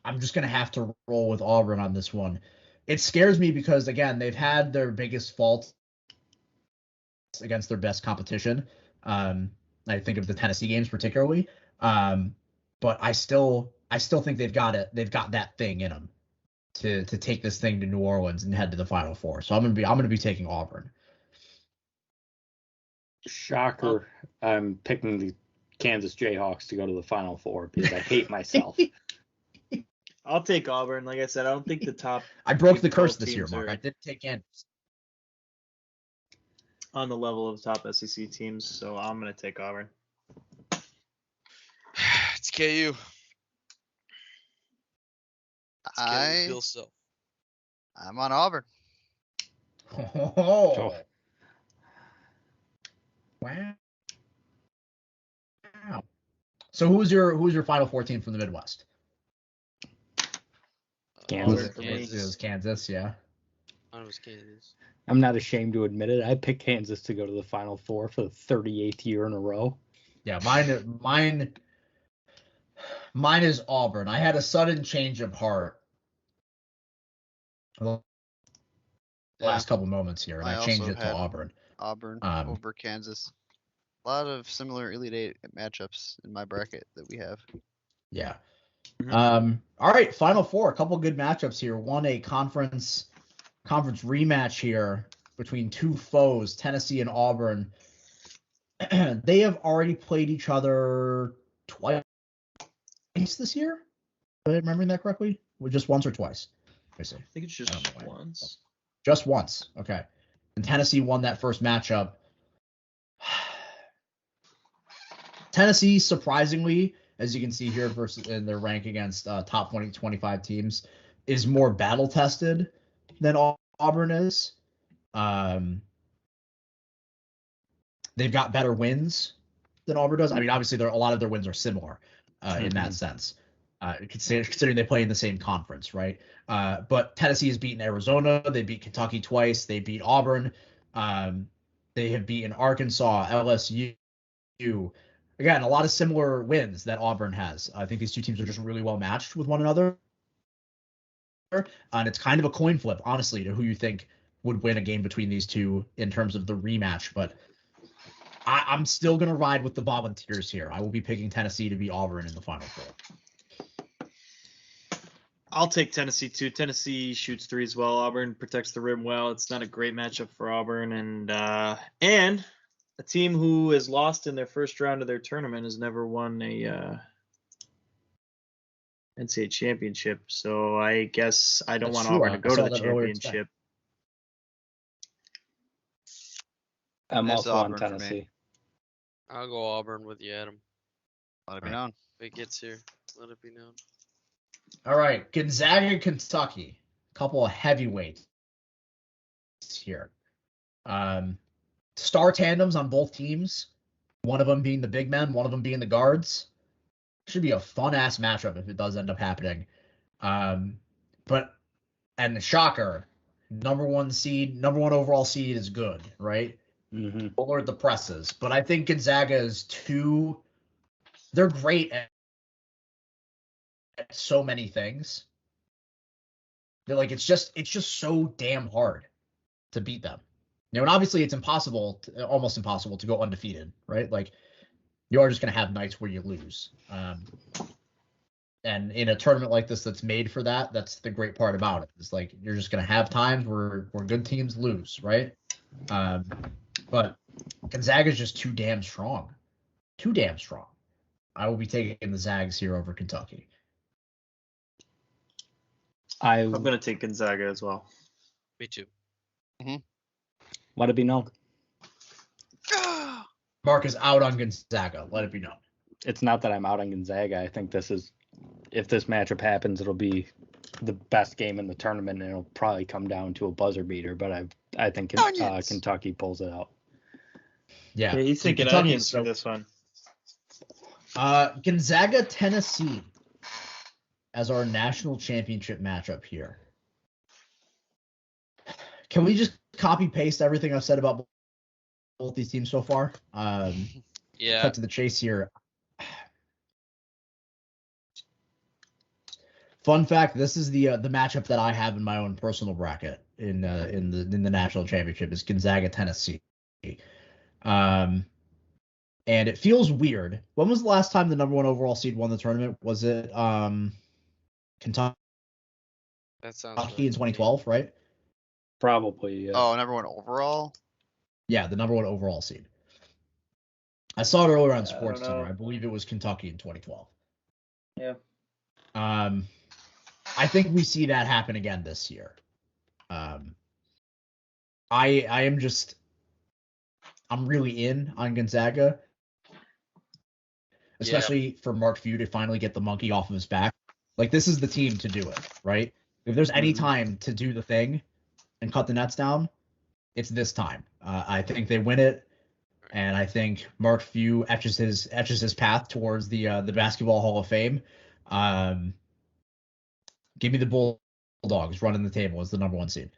I'm just going to have to roll with Auburn on this one. It scares me because, again, they've had their biggest faults against their best competition. I think of the Tennessee games particularly. But I still think they've got it. They've got that thing in them to take this thing to New Orleans and head to the Final Four. So I'm gonna be taking Auburn. Shocker. I'm picking the Kansas Jayhawks to go to the Final Four because I hate myself. I'll take Auburn. Like I said, I don't think the top I broke the Big curse 12 this year, teams Mark. are- I didn't take Kansas. on the level of the top SEC teams, so I'm gonna take Auburn. It's KU. Kelly Bill Self. I'm on Auburn. Oh. Wow. So who's your Final Four team from the Midwest? Kansas. Auburn for me. It was Kansas, yeah. Mine was Kansas. I'm not ashamed to admit it. I picked Kansas to go to the Final Four for the 38th year in a row. Yeah, mine is Auburn. I had a sudden change of heart the last couple moments here, and I changed also it to had Auburn. Auburn over Kansas. A lot of similar Elite Eight matchups in my bracket that we have. Yeah. Mhm. All right, Final Four. A couple good matchups here. One, a conference rematch here between two foes, Tennessee and Auburn. They have already played each other twice this year. Am I remembering that correctly? Just once or twice? Let me see. I think it's I don't just know why. once. Just once. Okay. And Tennessee won that first matchup. Tennessee, surprisingly, as you can see here versus in their rank against top 20, 25 teams, is more battle tested than Auburn is. They've got better wins than Auburn does. I mean, obviously, a lot of their wins are similar in that sense, considering they play in the same conference, right? But Tennessee has beaten Arizona. They beat Kentucky twice. They beat Auburn. They have beaten Arkansas, LSU. Again, a lot of similar wins that Auburn has. I think these two teams are just really well matched with one another. And it's kind of a coin flip, honestly, to who you think would win a game between these two in terms of the rematch. But I'm still going to ride with the Volunteers here. I will be picking Tennessee to beat Auburn in the Final Four. I'll take Tennessee too. Tennessee shoots threes well. Auburn protects the rim well. It's not a great matchup for Auburn, and a team who has lost in their first round of their tournament has never won a NCAA championship. So I guess I don't That's want true. Auburn I to go saw to the that earlier today. championship. I'm It's also on Auburn for me. Tennessee. I'll go Auburn with you, Adam. Let it be known. If it gets here, let it be known. All right, Gonzaga, Kentucky. A couple of heavyweights here. Star tandems on both teams. One of them being the big men, one of them being the guards. Should be a fun-ass matchup if it does end up happening. And the shocker, number one overall seed is good, right? Mm-hmm. Alert the presses. But I think Gonzaga is they're great at so many things. They're like, it's just so damn hard to beat them. And obviously it's almost impossible to go undefeated, right? Like, you are just going to have nights where you lose. And in a tournament like this that's made for that, that's the great part about it. It's like, you're just going to have times where good teams lose, right? But Gonzaga is just too damn strong. Too damn strong. I will be taking the Zags here over Kentucky. I'm going to take Gonzaga as well. Me too. Let it be known. Mark is out on Gonzaga. Let it be known. It's not that I'm out on Gonzaga. I think if this matchup happens, it'll be the best game in the tournament, and it'll probably come down to a buzzer beater. But I think Kentucky pulls it out. Yeah, he's thinking Kentucky, onions for this one. Gonzaga, Tennessee as our national championship matchup here. Can we just copy paste everything I've said about both these teams so far? Yeah. Cut to the chase here. Fun fact: this is the matchup that I have in my own personal bracket in the national championship is Gonzaga, Tennessee. And it feels weird. When was the last time the number one overall seed won the tournament? Was it Kentucky That sounds right. in 2012, right? Probably. Yeah. Oh, number one overall? Yeah, the number one overall seed. I saw it earlier on Sports don't know. Center. I believe it was Kentucky in 2012. Yeah. I think we see that happen again this year. I'm really in on Gonzaga, especially for Mark Few to finally get the monkey off of his back Like, this is the team to do it, right? If there's any time to do the thing and cut the nets down, it's this time. I think they win it, and I think Mark Few etches his path towards the Basketball Hall of Fame. Give me the Bulldogs running the table as the number 1 seed.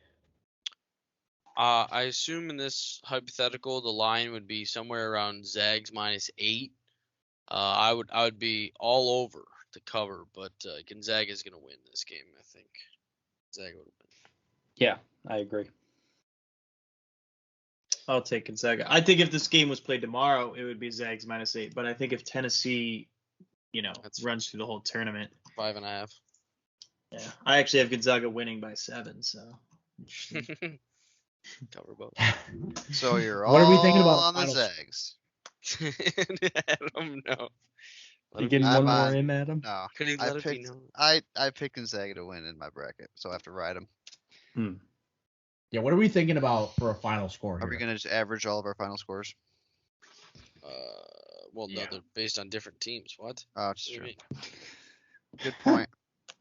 I assume in this hypothetical, the line would be somewhere around Zags -8. I would be all over the cover, but Gonzaga is going to win this game. I think Gonzaga would win. Yeah, I agree. I'll take Gonzaga. I think if this game was played tomorrow, it would be Zags -8. But I think if Tennessee, runs through the whole tournament, 5.5. Yeah, I actually have Gonzaga winning by 7. So. Cover both. So you're What all are we thinking about on the finals? Zags. I don't know. You getting one I'm more on- in, Adam? No, Couldn't I let it be picked known. I picked Gonzaga to win in my bracket, so I have to ride them. Yeah, what are we thinking about for a final score Are here? we gonna just average all of our final scores? Well, no, Yeah. they're based on different teams. What? Oh, What it's do you true. mean? Good point.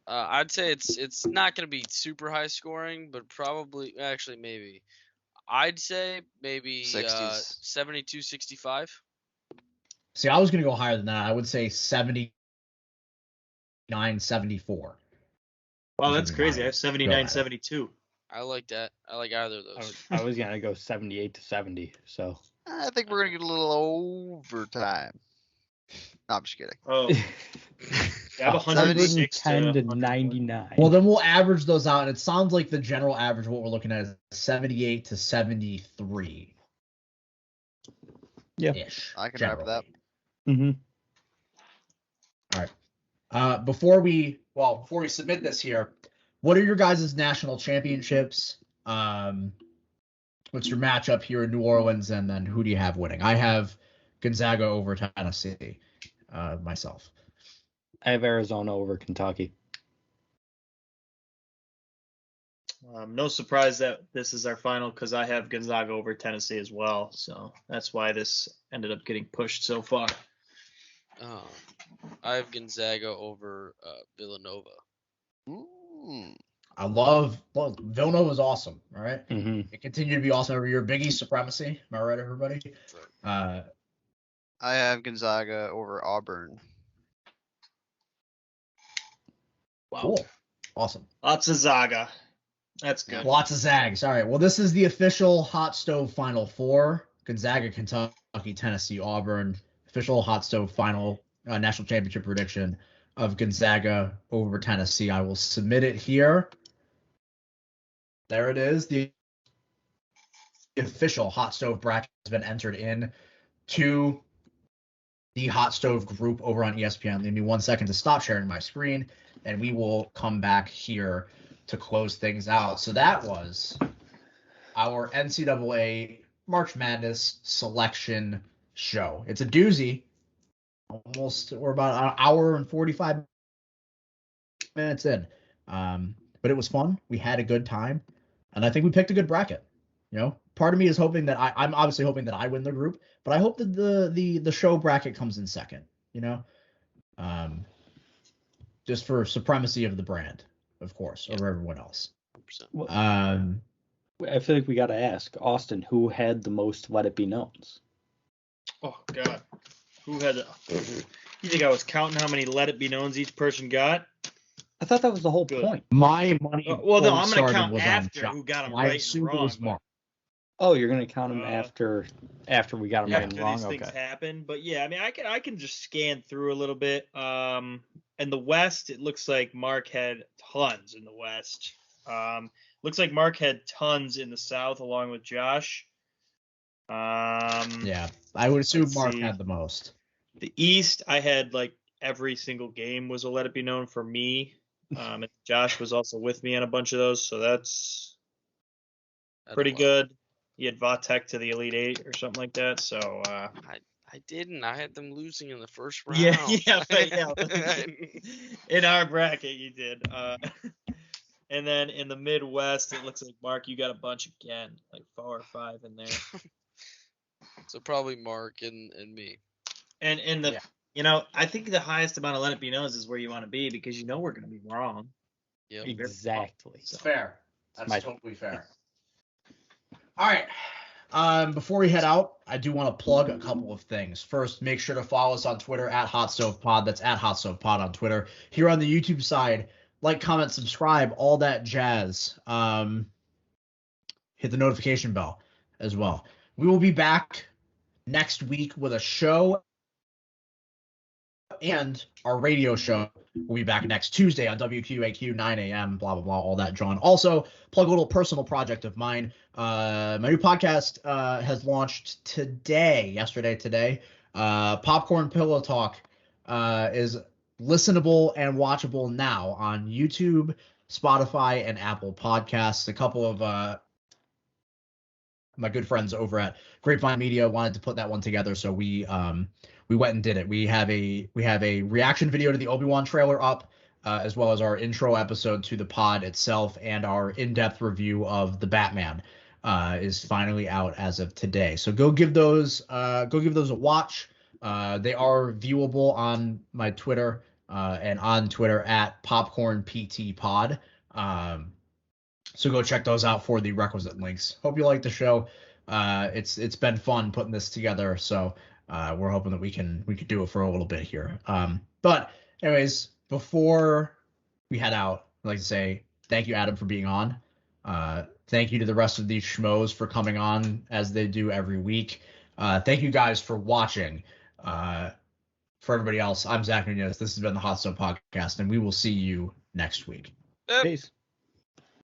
I'd say it's not going to be super high scoring, but probably maybe. I'd say maybe 60s. 72-65. See, I was going to go higher than that. I would say 79-74. Wow, Which that's would be crazy. I my have 79-72. I like that. I like either of those. I was gonna go 78-70. So I think we're gonna get a little overtime. No, I'm just kidding. Oh, I have 106 to 110 to 101. 99. Well, then we'll average those out, and it sounds like the general average, what we're looking at, is 78 to 73. Yeah. Ish. I can ride with that. Mm-hmm. All right. Before we submit this here, what are your guys' national championships? What's your matchup here in New Orleans, and then who do you have winning? I have Gonzaga over Tennessee, myself. I have Arizona over Kentucky. No surprise that this is our final because I have Gonzaga over Tennessee as well. So that's why this ended up getting pushed so far. I have Gonzaga over Villanova. Ooh. I love Villanova's awesome. All right. Mm-hmm. It continued to be awesome every year. Big East supremacy. Am I right, everybody? Right. I have Gonzaga over Auburn. Wow. Cool. Awesome. Lots of Zaga. That's good. Lots of Zags. All right. Well, this is the official Hot Stove Final Four. Gonzaga, Kentucky, Tennessee, Auburn. Official Hot Stove Final National Championship prediction of Gonzaga over Tennessee. I will submit it here. There it is. The official Hot Stove bracket has been entered in to the Hot Stove group over on ESPN. Give me 1 second to stop sharing my screen, and we will come back here to close things out. So that was our NCAA March Madness selection show. It's a doozy. We're about an hour and 45 minutes in. But it was fun. We had a good time. And I think we picked a good bracket. Part of me is hoping that I'm obviously hoping that I win the group, but I hope that the show bracket comes in second, just for supremacy of the brand, of course, over everyone else. 100%. I feel like we got to ask Austin, who had the most Let It Be Knowns? Oh God, who had? You think I was counting how many Let It Be Knowns each person got? I thought that was the whole Good. point. My money. Well, no, before we I'm gonna started count was on after Josh. who got them I right and assumed wrong. it was but Mark. Oh, you're gonna count them after we got them right and after wrong. these things Okay. happen, but yeah, I mean, I can just scan through a little bit. In the West, it looks like Mark had tons in the West. Looks like Mark had tons in the South along with Josh. Yeah, I would assume let's Mark see. had the most. The East, I had like every single game was a Let It Be Known for me. And Josh was also with me on a bunch of those, so that's pretty good. He had Vatek to the Elite Eight or something like that. So I didn't. I had them losing in the first round. yeah. In our bracket, you did. And then in the Midwest, it looks like Mark, you got a bunch again, like 4 or 5 in there. So probably Mark and me. And in I think the highest amount of let it be knows is where you want to be because we're going to be wrong. Yep. Exactly. It's fair. That's my- totally fair. All right. Before we head out, I do want to plug a couple of things. First, make sure to follow us on Twitter at Hot Stove Pod. That's at Hot Stove Pod on Twitter. Here on the YouTube side, like, comment, subscribe, all that jazz. Hit the notification bell as well. We will be back next week with a show and our radio show will be back next Tuesday on WQAQ 9 a.m. Blah blah blah, all that, John. Also, plug a little personal project of mine. My new podcast has launched yesterday. Popcorn Pillow Talk is listenable and watchable now on YouTube, Spotify, and Apple Podcasts. A couple of my good friends over at Grapevine Media wanted to put that one together, so we went and did it. We have a reaction video to the Obi-Wan trailer up, as well as our intro episode to the pod itself, and our in-depth review of the Batman is finally out as of today. So go give those a watch. They are viewable on my Twitter and on Twitter at PopcornPTPod. So go check those out for the requisite links. Hope you like the show. It's been fun putting this together, so we're hoping that we can do it for a little bit here. But anyways, before we head out, I'd like to say thank you, Adam, for being on. Thank you to the rest of these schmoes for coming on as they do every week. Thank you guys for watching. For everybody else, I'm Zach Nunez. This has been the Hot Stove Podcast, and we will see you next week. Yep. Peace.